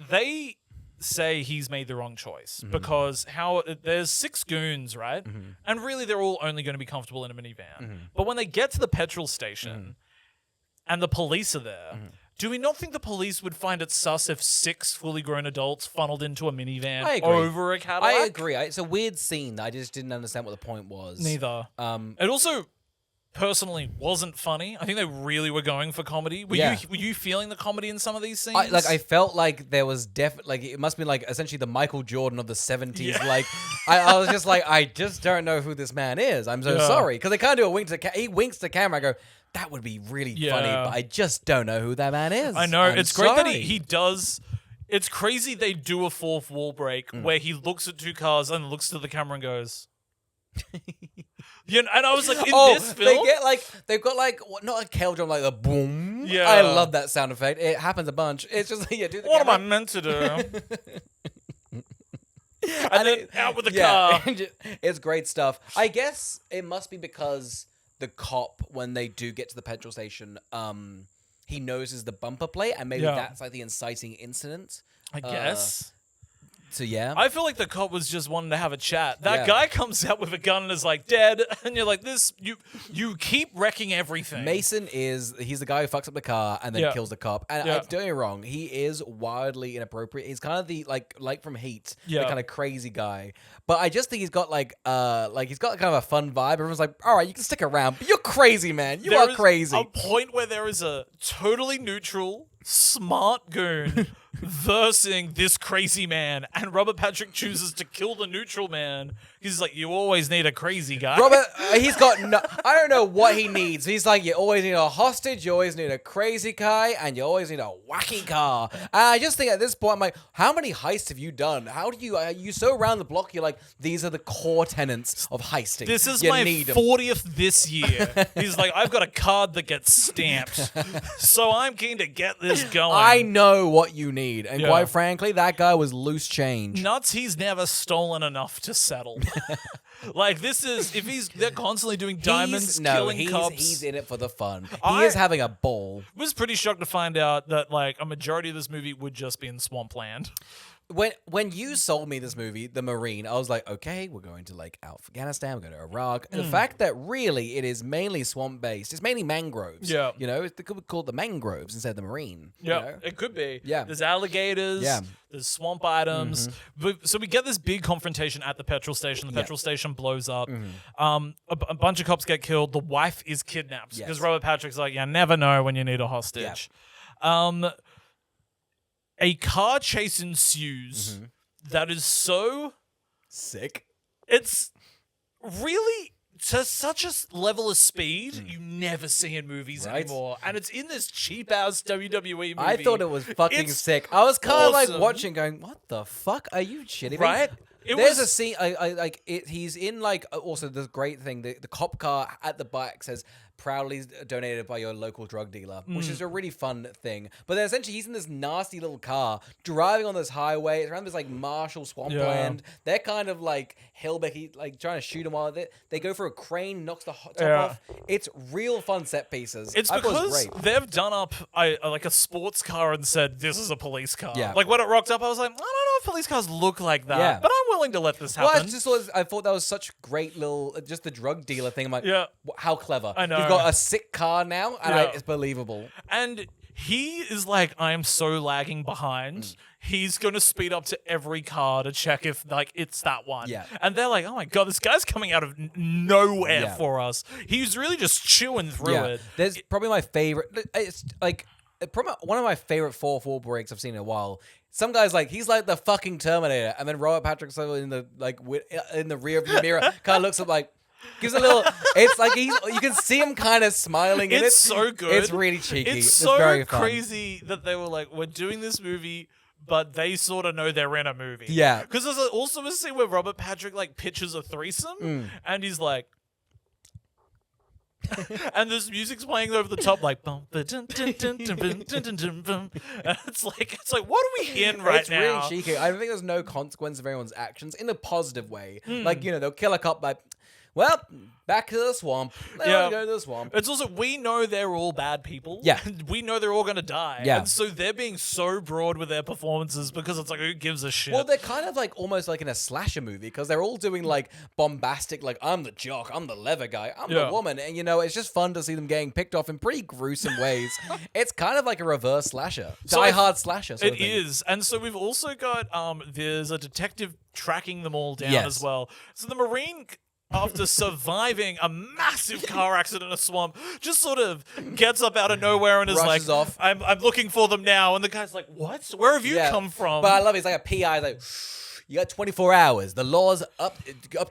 They say he's made the wrong choice because there's 6 goons, right? And really, they're all only going to be comfortable in a minivan. But when they get to the petrol station and the police are there. Do we not think the police would find it sus if 6 fully grown adults funneled into a minivan over a Cadillac? I agree. It's a weird scene. I just didn't understand what the point was. Neither. It also personally wasn't funny. I think they really were going for comedy. Were you feeling the comedy in some of these scenes? I felt like there was definitely it must be like essentially the Michael Jordan of the 70s. Yeah. Like I was just like, I just don't know who this man is. I'm so sorry because they kind of do a wink to he winks to camera. I go, that would be really funny, but I just don't know who that man is. I know. It's great that he does. It's crazy they do a fourth wall break where he looks at 2 cars and looks to the camera and goes. And I was like, this film, they've got not a kettle drum, like a boom. Yeah, I love that sound effect. It happens a bunch. It's just do the what camera. am I meant to do? and then out with the car. It's great stuff. I guess it must be because the cop, when they do get to the petrol station, he noses the bumper plate, and maybe that's like the inciting incident. I guess. So yeah, I feel like the cop was just wanting to have a chat. That guy comes out with a gun and is like dead, and you're like, you keep wrecking everything. Mason he's the guy who fucks up the car and then kills the cop. And don't get me wrong, he is wildly inappropriate. He's kind of the like from Heat, the kind of crazy guy. But I just think he's got he's got kind of a fun vibe. Everyone's like, all right, you can stick around, but you're crazy, man. You are crazy. A point where there is a totally neutral, smart goon versing this crazy man, and Robert Patrick chooses to kill the neutral man. He's like, you always need a crazy guy. Robert, he's got I don't know what he needs. He's like, you always need a hostage, you always need a crazy guy, and you always need a wacky car. And I just think at this point, I'm like, how many heists have you done? How do you, are you so around the block, you're like, these are the core tenets of heisting. This is my 40th this year. He's like, I've got a card that gets stamped, so I'm keen to get this going. I know what you need. And quite frankly, that guy was loose change. Nuts, he's never stolen enough to settle. Like this is if they're constantly doing diamonds, killing cops. He's in it for the fun. He I is having a ball. Was pretty shocked to find out that like a majority of this movie would just be in swampland. When you sold me this movie, The Marine, I was like, okay, we're going to like Afghanistan, we're going to Iraq. And the fact that really it is mainly swamp based, it's mainly mangroves. Yeah. You know, it could be called the mangroves instead of the Marine. Yeah, You know? it could be. Yeah. There's alligators. Yeah. There's swamp items. So we get this big confrontation at the petrol station. The petrol station blows up. A bunch of cops get killed. The wife is kidnapped because Robert Patrick's like, you never know when you need a hostage. A car chase ensues that is so sick. It's really to such a level of speed you never see in movies anymore. And it's in this cheap-ass WWE movie. I thought it was fucking sick. I was kind of like watching going, what the fuck? Are you shitting me? Right? There's a scene, he's in like, also the great thing, the cop car at the back says, proudly donated by your local drug dealer, which is a really fun thing. But then essentially he's in this nasty little car driving on this highway. It's around this like marshall swampland. They're kind of like hillbilly, like trying to shoot him while they go for a crane, knocks the top off. It's real fun set pieces. It's because they've done up like a sports car and said, this is a police car. Yeah. Like when it rocked up, I was like, I don't know if police cars look like that, but I'm willing to let this happen. Well, I thought that was such great little, just the drug dealer thing. I'm like, how clever. I know. You've got a sick car now, and it's believable. And he is like, I am so lagging behind. He's going to speed up to every car to check if like it's that one. Yeah. And they're like, oh my God, this guy's coming out of nowhere for us. He's really just chewing through it. There's probably my favorite. It's like probably one of my favorite 4-4 breaks I've seen in a while. Some guy's like, he's like the fucking Terminator, and then Robert Patrick's in the in the rear view mirror, kind of looks up like. Gives a little. It's like you can see him kind of smiling. It's so good. It's really cheeky. It's so very fun. crazy that they were like, we're doing this movie, but they sort of know they're in a movie. Yeah. Because there's also a scene where Robert Patrick like pitches a threesome, and he's like. And this music's playing over the top, like bum, it's like, what are we in right now? It's really cheeky. I don't think there's no consequence of anyone's actions in a positive way. Like they'll kill a cop, like, well, back to the swamp. They go to the swamp. It's also, we know they're all bad people. Yeah. We know they're all going to die. Yeah. And so they're being so broad with their performances because it's like, who gives a shit? Well, they're kind of like almost like in a slasher movie because they're all doing like bombastic, like, I'm the jock, I'm the leather guy, I'm the woman. And, it's just fun to see them getting picked off in pretty gruesome ways. It's kind of like a reverse slasher. Die Hard slasher. It is. And so we've also got, there's a detective tracking them all down as well. So the Marine... after surviving a massive car accident in a swamp, just sort of gets up out of nowhere and is rushes like, off. I'm looking for them now. And the guy's like, what? Where have you come from? But I love it. It's like a PI, like, you got 24 hours. The law's up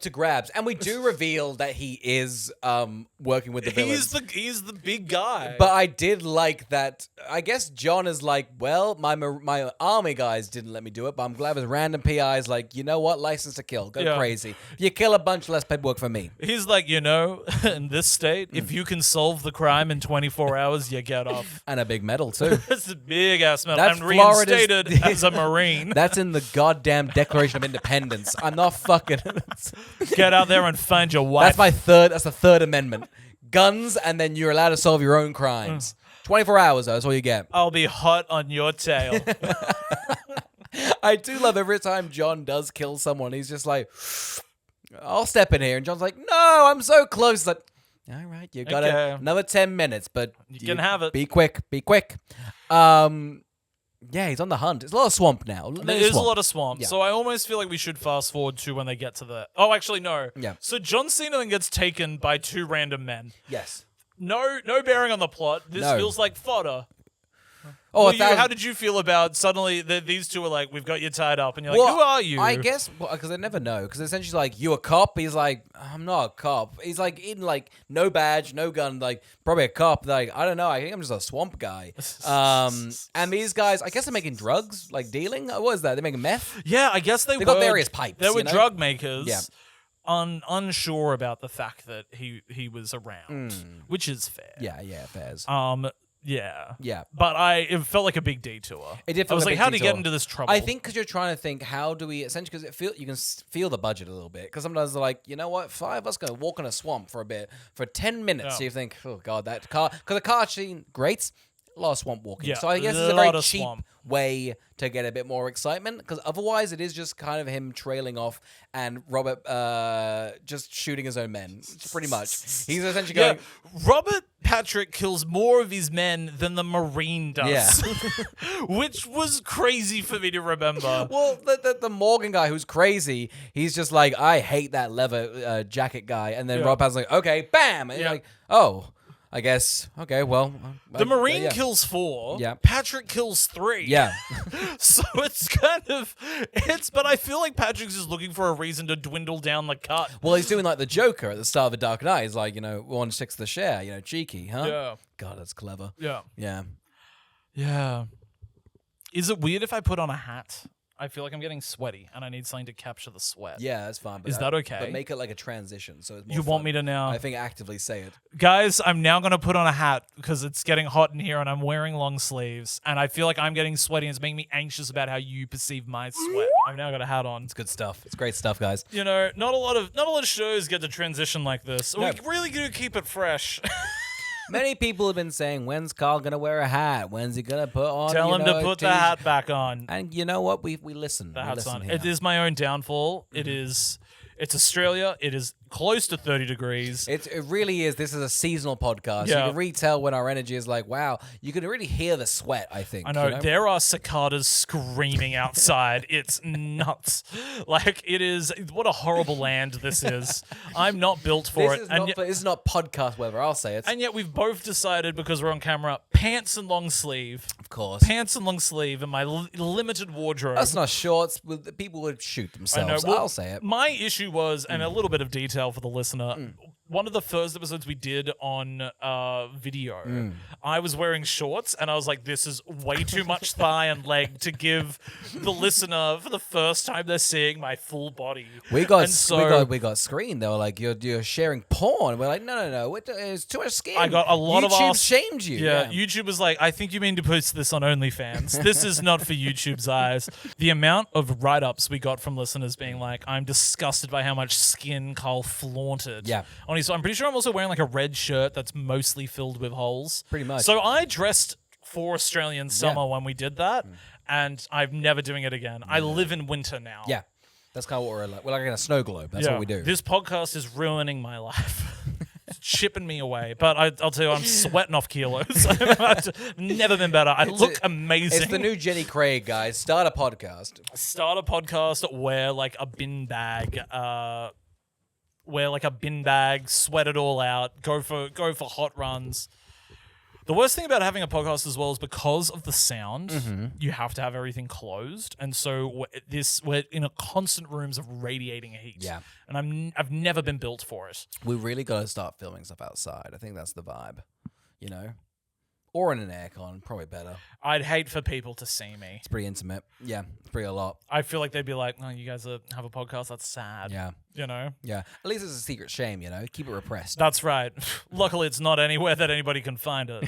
to grabs. And we do reveal that he is working with the villains. He's the big guy. But I did like that. I guess John is like, well, my army guys didn't let me do it, but I'm glad his random PI's like, you know what? License to kill. Go crazy. If you kill a bunch, less paperwork for me. He's like, in this state, if you can solve the crime in 24 hours, you get off. And a big medal, too. That's a big-ass medal. That's and reinstated as a Marine. That's in the goddamn Declaration of Independence. I'm not fucking... Get out there and find your wife. That's the third amendment. Guns, and then you're allowed to solve your own crimes. 24 hours, though. That's all you get. I'll be hot on your tail. I do love every time John does kill someone. He's just like, I'll step in here. And John's like, no, I'm so close. Like, all right, you got another 10 minutes, but you can have it. Be quick. Yeah, he's on the hunt. There's a lot of swamp now. There is a lot of swamp. Yeah. So I almost feel like we should fast forward to when they get to the... Oh, actually, no. Yeah. So John Cena then gets taken by two random men. Yes. No bearing on the plot. This feels like fodder. Oh, how did you feel about suddenly these two are like, we've got you tied up, and you're like, who are you? I guess because I never know. Because essentially, like, you a cop? He's like, I'm not a cop. He's like in like no badge, no gun, like probably a cop. Like, I don't know. I think I'm just a swamp guy. And these guys, I guess they're making drugs, like dealing. What is that? They're making meth. Yeah, I guess they got various pipes. They were drug makers. Yeah. Unsure about the fact that he was around, which is fair. Yeah, fairs. Yeah. But it felt like a big detour. It did I feel was like a like, big how do you get detour. into this trouble? I think because you're trying to think, how do we essentially? Because you can feel the budget a little bit. Because sometimes they're like, you know what, 5 of us gonna walk in a swamp for a bit for 10 minutes. Yeah. So you think, oh god, that car. Because the car scene, great. A lot of swamp walking. Yeah, So I guess a it's a lot very of cheap swamp. way to get a bit more excitement. Because otherwise, it is just kind of him trailing off and Robert just shooting his own men. Pretty much, he's essentially going. Robert Patrick kills more of his men than the Marine does, which was crazy for me to remember. Well, the Morgan guy who's crazy, he's just like, I hate that leather jacket guy. And then Rob Pat's like, okay, bam. And you're like, oh, I guess, okay, well. The Marine kills 4. Yeah. Patrick kills 3. Yeah. So it's kind of, but I feel like Patrick's just looking for a reason to dwindle down the cut. Well, he's doing like the Joker at the start of The Dark Knight. He's like, 1/6 the share, cheeky, huh? Yeah. God, that's clever. Yeah. Yeah. Yeah. Is it weird if I put on a hat? I feel like I'm getting sweaty and I need something to capture the sweat. Yeah, that's fine. But Is that okay? But make it like a transition. So it's more You want fun. me to now? I think actively say it. Guys, I'm now going to put on a hat because it's getting hot in here and I'm wearing long sleeves and I feel like I'm getting sweaty and it's making me anxious about how you perceive my sweat. I've now got a hat on. It's good stuff. It's great stuff, guys. Not a lot of shows get to transition like this. No. We really do keep it fresh. Many people have been saying, when's Carl going to wear a hat? When's he going to put on, Tell him to put the hat back on. And you know what? We listen. The we hat's listen on. here. It is my own downfall. It's Australia. It is close to 30 degrees. It really is. This is a seasonal podcast. Yeah. You can really tell when our energy is like, wow. You can really hear the sweat, I think. I know, there are cicadas screaming outside. It's nuts. Like, it is, what a horrible land this is. I'm not built for it. This is not podcast weather, I'll say it. And yet we've both decided, because we're on camera, pants and long sleeve. Of course. Pants and long sleeve in my limited wardrobe. That's not shorts. People would shoot themselves. I know. Well, I'll say it. My issue was, and a little bit of detail for the listener, one of the first episodes we did on video, I was wearing shorts, and I was like, this is way too much thigh and leg to give the listener for the first time they're seeing my full body. We got screened. They were like, you're sharing porn. We're like, no. It's too much skin. I got a lot of YouTube shamed you. Yeah, YouTube was like, I think you mean to post this on OnlyFans. This is not for YouTube's eyes. The amount of write-ups we got from listeners being like, I'm disgusted by how much skin Carl flaunted. Yeah. So I'm pretty sure I'm also wearing like a red shirt that's mostly filled with holes. Pretty much. So I dressed for Australian summer when we did that, and I'm never doing it again. I live in winter now. Yeah. That's kind of what we're like. We're like in a snow globe. That's what we do. This podcast is ruining my life. It's chipping me away. But I'll tell you, I'm sweating off kilos. I've never been better. I look amazing. It's the new Jenny Craig, guys. Start a podcast. Start a podcast, wear like a bin bag, sweat it all out, go for hot runs. The worst thing about having a podcast as well is because of the sound, you have to have everything closed, and so we're in a constant rooms of radiating heat. Yeah, and I've never been built for it. We really got to start filming stuff outside. I think that's the vibe, or in an aircon, probably better. I'd hate for people to see me. It's pretty intimate. Yeah, it's pretty a lot. I feel like they'd be like, "No, you guys have a podcast. That's sad." Yeah, Yeah. At least it's a secret shame. Keep it repressed. That's right. Luckily, it's not anywhere that anybody can find it.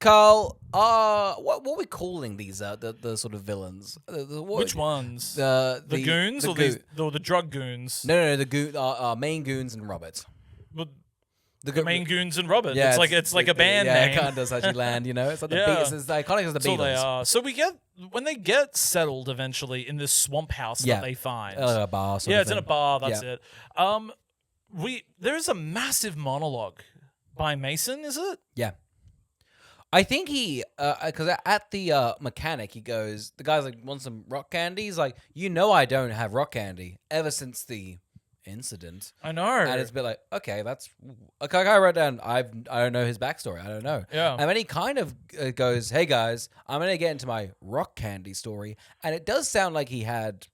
Carl, what are we calling these? The sort of villains. Which ones? The goons or the drug goons? No. The main goons and Robert. Well, the main goons and Robert. Yeah, it's like a band name. Yeah, it kind of does actually land. It's like the Beatles. It's iconic as the Beatles. So they are. So when they get settled eventually in this swamp house that they find. A bar. It's in a bar. That's it. There's a massive monologue by Mason. Is it? Yeah. I think he, because at the mechanic, he goes, the guy's like, want some rock candy? He's like, I don't have rock candy ever since the incident. I know. And it's a bit like, okay, that's, okay, I wrote down, I don't know his backstory. I don't know. Yeah. And then he kind of goes, hey guys, I'm going to get into my rock candy story. And it does sound like he had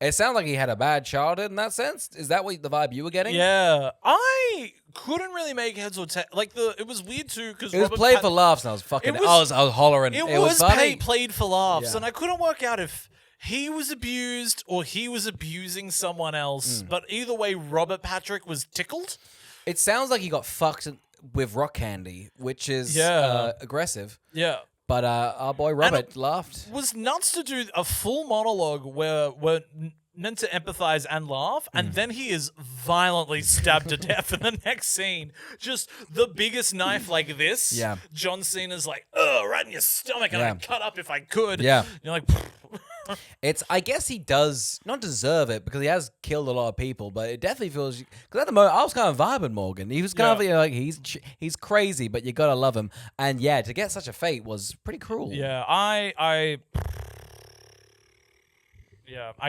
a bad childhood in that sense. Is that what the vibe you were getting? Yeah. I couldn't really make heads or tails. It was weird too because it was played for laughs, and I was fucking. I was hollering. It was played for laughs, and I couldn't work out if he was abused or he was abusing someone else. But either way, Robert Patrick was tickled. It sounds like he got fucked with rock candy, which is aggressive. Yeah. But our boy Robert laughed. Was nuts to do a full monologue where we're meant to empathize and laugh, and then he is violently stabbed to death in the next scene. Just the biggest knife like this. Yeah. John Cena's like, oh, right in your stomach, and I'd cut up if I could. Yeah. And you're like, I guess he does not deserve it because he has killed a lot of people, but it definitely feels. Because at the moment, I was kind of vibing Morgan. He was kind of like he's crazy, but you gotta love him. And yeah, to get such a fate was pretty cruel. Yeah, I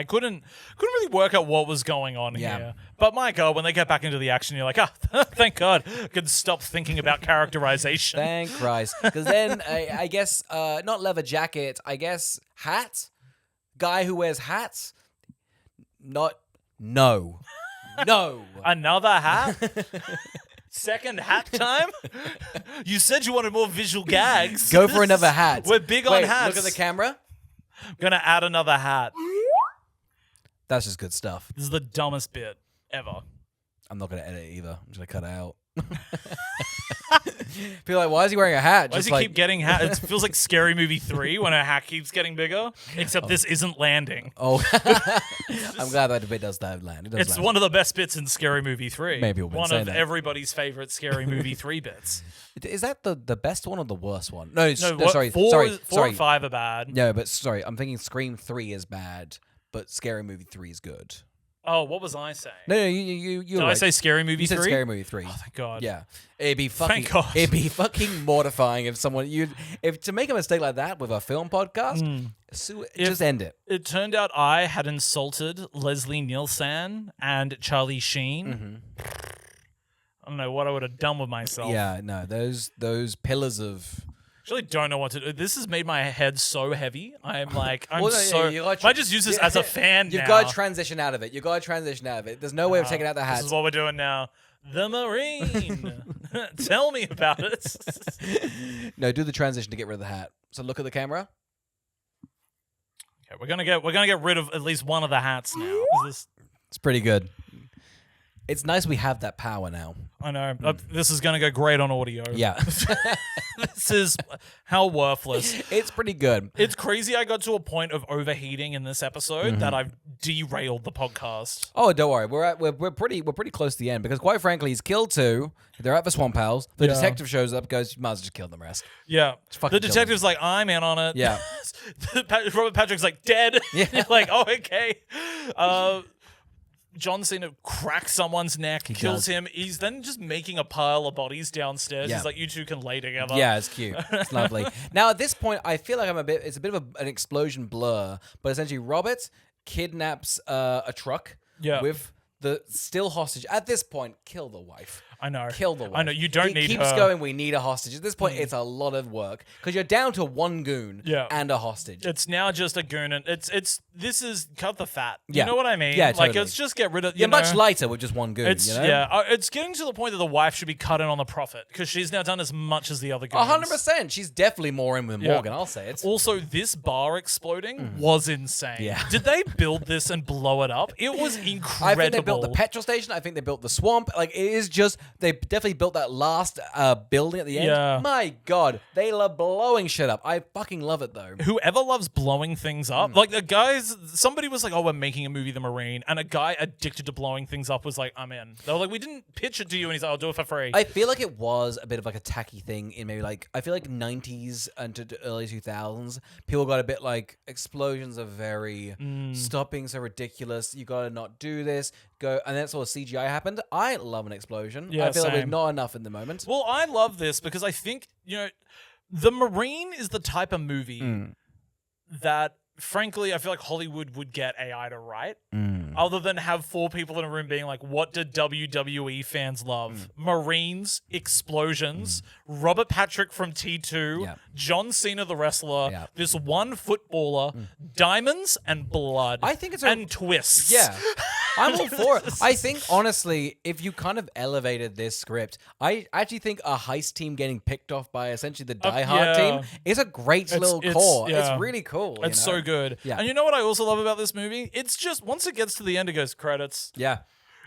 couldn't really work out what was going on here. But my God, when they get back into the action, you're like, thank God, I can stop thinking about characterization. Thank Christ. Because then I guess not leather jacket. I guess hat. Guy who wears hats. No. Another hat? Second hat time? You said you wanted more visual gags. Go for another hat. We're big on hats. Look at the camera. I'm going to add another hat. That's just good stuff. This is the dumbest bit ever. I'm not going to edit it either. I'm just going to cut it out. People are like, why is he wearing a hat? Why does he keep getting hat? It feels like Scary Movie 3 when a hat keeps getting bigger, except this isn't landing. Oh, I'm glad that bit does that land. It's one of the best bits in Scary Movie 3. Maybe we'll one of everybody's favorite Scary Movie 3 bits. Is that the best one or the worst one? No, sorry. 4 and 5 are bad. No, but sorry, I'm thinking Scream 3 is bad, but Scary Movie 3 is good. Oh, what was I saying? No, you. Did I say Scary Movie 3? You said Scary Movie 3. Oh, thank God. Yeah, it'd be fucking. Thank God. It'd be fucking mortifying if if to make a mistake like that with a film podcast, just end it. It turned out I had insulted Leslie Nielsen and Charlie Sheen. Mm-hmm. I don't know what I would have done with myself. Yeah, no, those pillars of. Really don't know what to do. This has made my head so heavy. I just use this as a fan You've now. got to transition out of it. There's no way of taking out the hats. This is what we're doing now. The Marine. Tell me about it. No, do the transition to get rid of the hat. So look at the camera. Okay, we're gonna get rid of at least one of the hats now. It's pretty good. It's nice we have that power now. I know. This is going to go great on audio. Yeah. This is how worthless. It's pretty good. It's crazy I got to a point of overheating in this episode that I've derailed the podcast. Oh, don't worry. We're pretty close to the end because quite frankly, he's killed 2. They're at the Swamp House. The detective shows up, goes, you might as well just kill the rest. Yeah. The detective's like, I'm in on it. Yeah. Robert Patrick's like, dead. Yeah. You're like, oh, okay. John Cena cracks someone's neck, kills him. He's then just making a pile of bodies downstairs. Yeah. He's like, you two can lay together. Yeah, it's cute. It's lovely. Now, at this point, I feel like it's a bit of an explosion blur, but essentially Robert kidnaps a truck with the still hostage. At this point, kill the wife. I know. Kill the wife. I know. You don't need her. He keeps going, we need a hostage. At this point, it's a lot of work because you're down to one goon and a hostage. It's now just a goon, and this is cut the fat. Yeah. You know what I mean? Yeah, Like, totally. it's just get rid of. You're much lighter with just one goon. It's getting to the point that the wife should be cut in on the profit because she's now done as much as the other goons. 100%. She's definitely more in with Morgan. I'll say it. Also, this bar exploding was insane. Yeah. Did they build this and blow it up? It was incredible. I think they built the petrol station. I think they built the swamp. Like, it is just, they definitely built that last building at the end. Yeah. My God, they love blowing shit up. I fucking love it though. Whoever loves blowing things up, like the guys, somebody was like, oh, we're making a movie, The Marine, and a guy addicted to blowing things up was like, I'm in. They were like, we didn't pitch it to you, and he's like, I'll do it for free. I feel like it was a bit of like a tacky thing in maybe like, I feel like 90s and to early 2000s, people got a bit like, explosions are very, stop being so ridiculous, you gotta not do this, go, and then sort of CGI happened. I love an explosion. Yeah, I feel like same. there's not enough in the moment. Well, I love this because I think, The Marine is the type of movie that, frankly, I feel like Hollywood would get AI to write, other than have 4 people in a room being like, what did WWE fans love? Marines, explosions, Robert Patrick from T2, John Cena the wrestler, this one footballer, diamonds and blood. I think it's and twists. Yeah. I'm all for it. I think, honestly, if you kind of elevated this script, I actually think a heist team getting picked off by essentially the Die Hard team is a great little core. It's really cool. It's so good. Yeah. And you know what I also love about this movie? It's just, once it gets to the end, it goes credits. Yeah.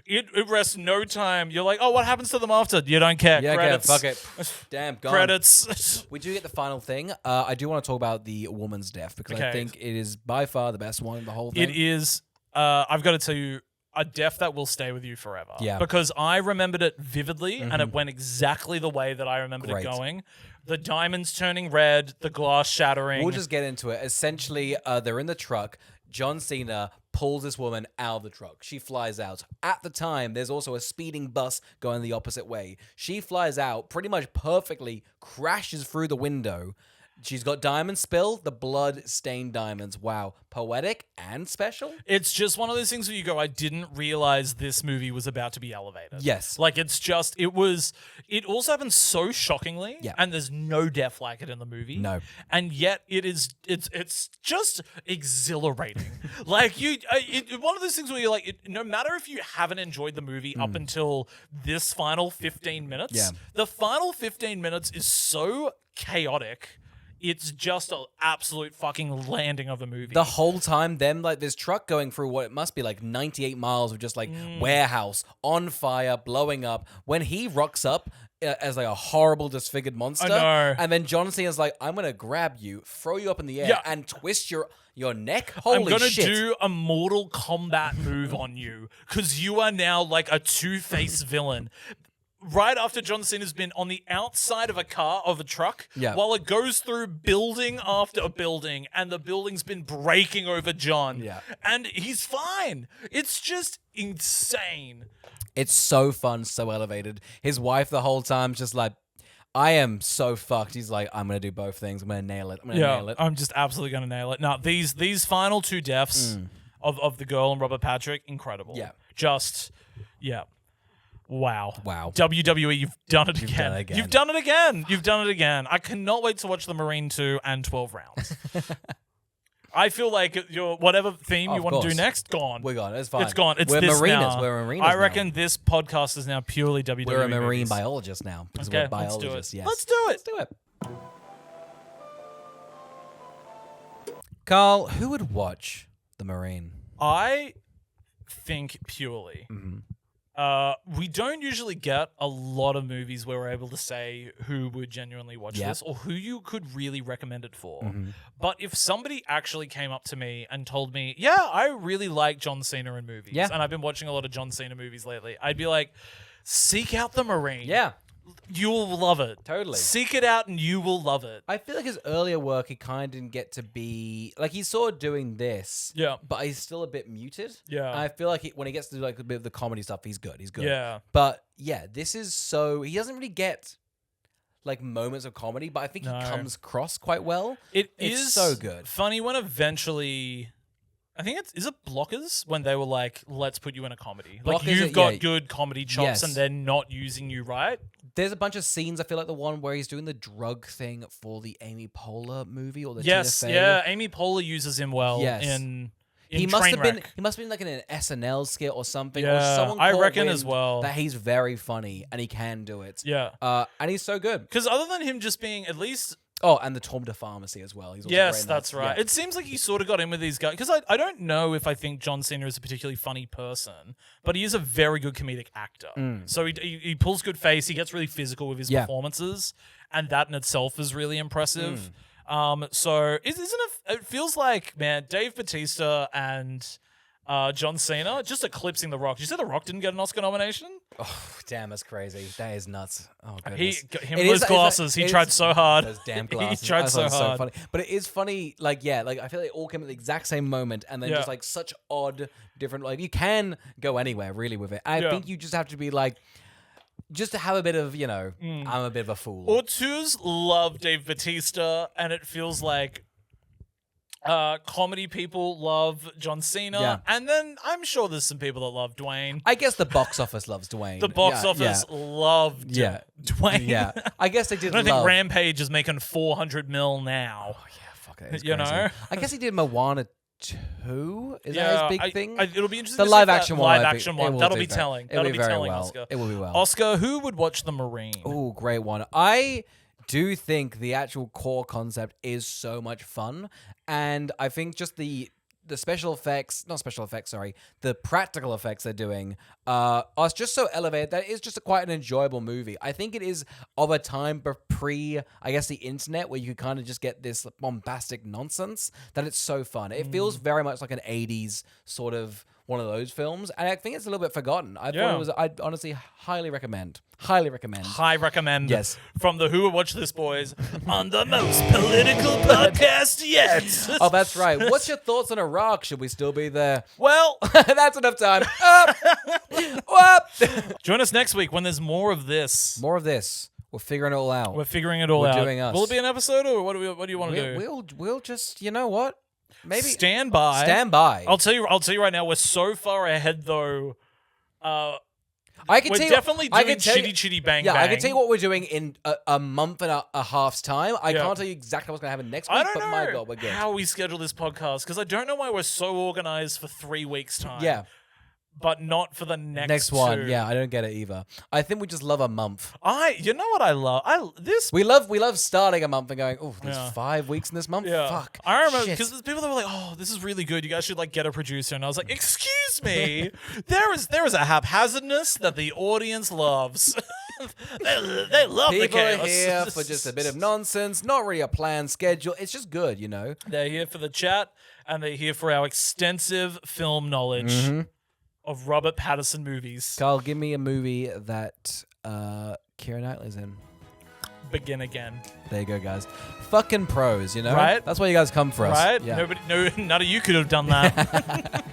It rests no time. You're like, oh, what happens to them after? You don't care. Yeah, Credits. fuck it. Damn, gone. Credits. We do get the final thing. I do want to talk about the woman's death because I Okay. think it is by far the best one in the whole thing. It is. I've got to tell you, a death that will stay with you forever. Yeah. Because I remembered it vividly, and it went exactly the way that I remembered Great. it going. The diamonds turning red, the glass shattering. We'll just get into it. Essentially, they're in the truck. John Cena pulls this woman out of the truck. She flies out. At the time, there's also a speeding bus going the opposite way. She flies out pretty much perfectly, crashes through the window. She's got diamond spill, the blood-stained diamonds. Wow. Poetic and special? It's just one of those things where you go, I didn't realize this movie was about to be elevated. Yes. Like, it also happens so shockingly, Yeah. and there's no death like it in the movie. No. And yet it's just exhilarating. Like, one of those things where you're like, no matter if you haven't enjoyed the movie up until this final 15 minutes, Yeah. the final 15 minutes is so chaotic. It's just an absolute fucking landing of a movie. The whole time, this truck going through what it must be like 98 miles of just warehouse on fire, blowing up. When he rocks up as like a horrible disfigured monster, know. and then John Cena's like, "I'm gonna grab you, throw you up in the air, Yeah. and twist your neck." Holy I'm gonna shit! do a Mortal Kombat move on you because you are now like a two-faced villain. Right after John Cena's been on the outside of a truck, Yeah. while it goes through building after a building, and the building's been breaking over John, Yeah. and he's fine. It's just insane. It's so fun, so elevated. His wife the whole time just like, "I am so fucked." He's like, "I'm gonna do both things. I'm gonna nail it. I'm gonna nail it." I'm just absolutely gonna nail it. Now these final two deaths of the girl and Robert Patrick, incredible. Yeah. Just Wow. WWE, you've done it again. done it again. You've done it again. You've done it again. I cannot wait to watch The Marine 2 and 12 rounds. I feel like your whatever theme you want to do next, gone. We're gone. It's fine. It's gone. It's We're this mariners. now. We're mariners. I reckon this podcast is now purely WWE. We're a marine movies. biologist now because Okay, we're biologists. let's do it. Yes. Let's do it. Let's do it. Carl, who would watch The Marine? I think purely. We don't usually get a lot of movies where we're able to say who would genuinely watch this or who you could really recommend it for. But if somebody actually came up to me and told me, yeah, I really like John Cena in movies, and I've been watching a lot of John Cena movies lately, I'd be like, seek out The Marine. Yeah. You'll love it. Totally. Seek it out and you will love it. I feel like his earlier work, he kind of didn't get to be... Like, he's sort of doing this. Yeah. But he's still a bit muted. Yeah. And I feel like when he gets to do, like, a bit of the comedy stuff, he's good. He's good. Yeah. But, yeah, this is so... He doesn't really get, like, moments of comedy, but I think he comes across quite well. It's is so good. Funny when eventually... I think is it Blockers when they were like, let's put you in a comedy. Like, Blockers, you've got good comedy chops Yes. and they're not using you right. There's a bunch of scenes, I feel like the one where he's doing the drug thing for the Amy Poehler movie or the Yes, Tina Fey. yeah. Amy Poehler uses him well Yes. in He must have been. Trainwreck. He must have been like in an SNL skit or something. Or Yeah, someone I caught reckon wind as well. that he's very funny and he can do it. Yeah. And he's so good. Because other than him just being at least... Oh, and the Tom de Pharmacy as well. He's also Yes, great in that's that. right. Yeah. It seems like he sort of got in with these guys. Because I don't know if I think John Cena is a particularly funny person, but he is a very good comedic actor. So he pulls good face. He gets really physical with his performances. And that in itself is really impressive. So it feels like, man, Dave Bautista and John Cena just eclipsing The Rock. Did you say The Rock didn't get an Oscar nomination? Oh, damn, that's crazy. That is nuts. Oh, goodness. Him with those glasses. He tried so hard. Those damn glasses. He tried so hard. funny. But it is funny. Like, like I feel like they all came at the exact same moment, and then just like such odd, different. Like, you can go anywhere really with it. I think you just have to be like, just to have a bit of, I'm a bit of a fool. Auteurs love Dave Bautista, and it feels like comedy people love John Cena, and then I'm sure there's some people that love Dwayne. I guess the box office loves Dwayne. The box office loved Dwayne. Yeah, I guess they did. I don't think Rampage is making $400 million now. Oh yeah, fuck it. It's You crazy. know? I guess he did Moana 2. Is that his big thing? It'll be interesting. The to see live if action that one. live action one. That'll be telling. It'll That'll be be very telling, well. Oscar. It will be well. Oscar, who would watch The Marine? Oh, great one. I do think the actual core concept is so much fun, and I think just the the practical effects they're doing are just so elevated that it's just quite an enjoyable movie. I think it is of a time pre, I guess, the internet, where you could kind of just get this bombastic nonsense, that it's so fun. It feels very much like an 80s sort of one of those films, and I think it's a little bit forgotten. I'd honestly highly recommend. Highly recommend. High recommend. Yes. From the Who Would Watch This Boys on the most political podcast yet. Oh, that's right. What's your thoughts on Iraq? Should we still be there? Well, that's enough time. Up. Up. Join us next week when there's more of this. More of this. We're figuring it all out. We're figuring it all out. We're doing us. Will it be an episode, or what do you want to do? We'll just, you know what? Maybe stand by. Stand by. I'll tell you right now. We're so far ahead, though. I can we're tell definitely doing Chitty Bang Bang. Yeah, I can tell you what we're doing in a month and a half's time. I can't tell you exactly what's going to happen next week, I don't but know my God, we're good. how we schedule this podcast, because I don't know why we're so organized for 3 weeks' time. Yeah. But not for the next one. two. Yeah, I don't get it either. I think we just love a month. You know what I love? We love starting a month and going, oh, there's 5 weeks in this month? Yeah. Fuck. I remember, because there's people that were like, oh, this is really good. You guys should get a producer. And I was like, excuse me. there is a haphazardness that the audience loves. they love people the chaos. Are here for just a bit of nonsense, not really a planned schedule. It's just good, you know? They're here for the chat, and they're here for our extensive film knowledge of Robert Pattinson movies. Carl, give me a movie that Keira Knightley's in. Begin Again. There you go, guys. Fucking pros, you know? Right? That's why you guys come for us. Right? Yeah. None of you could have done that.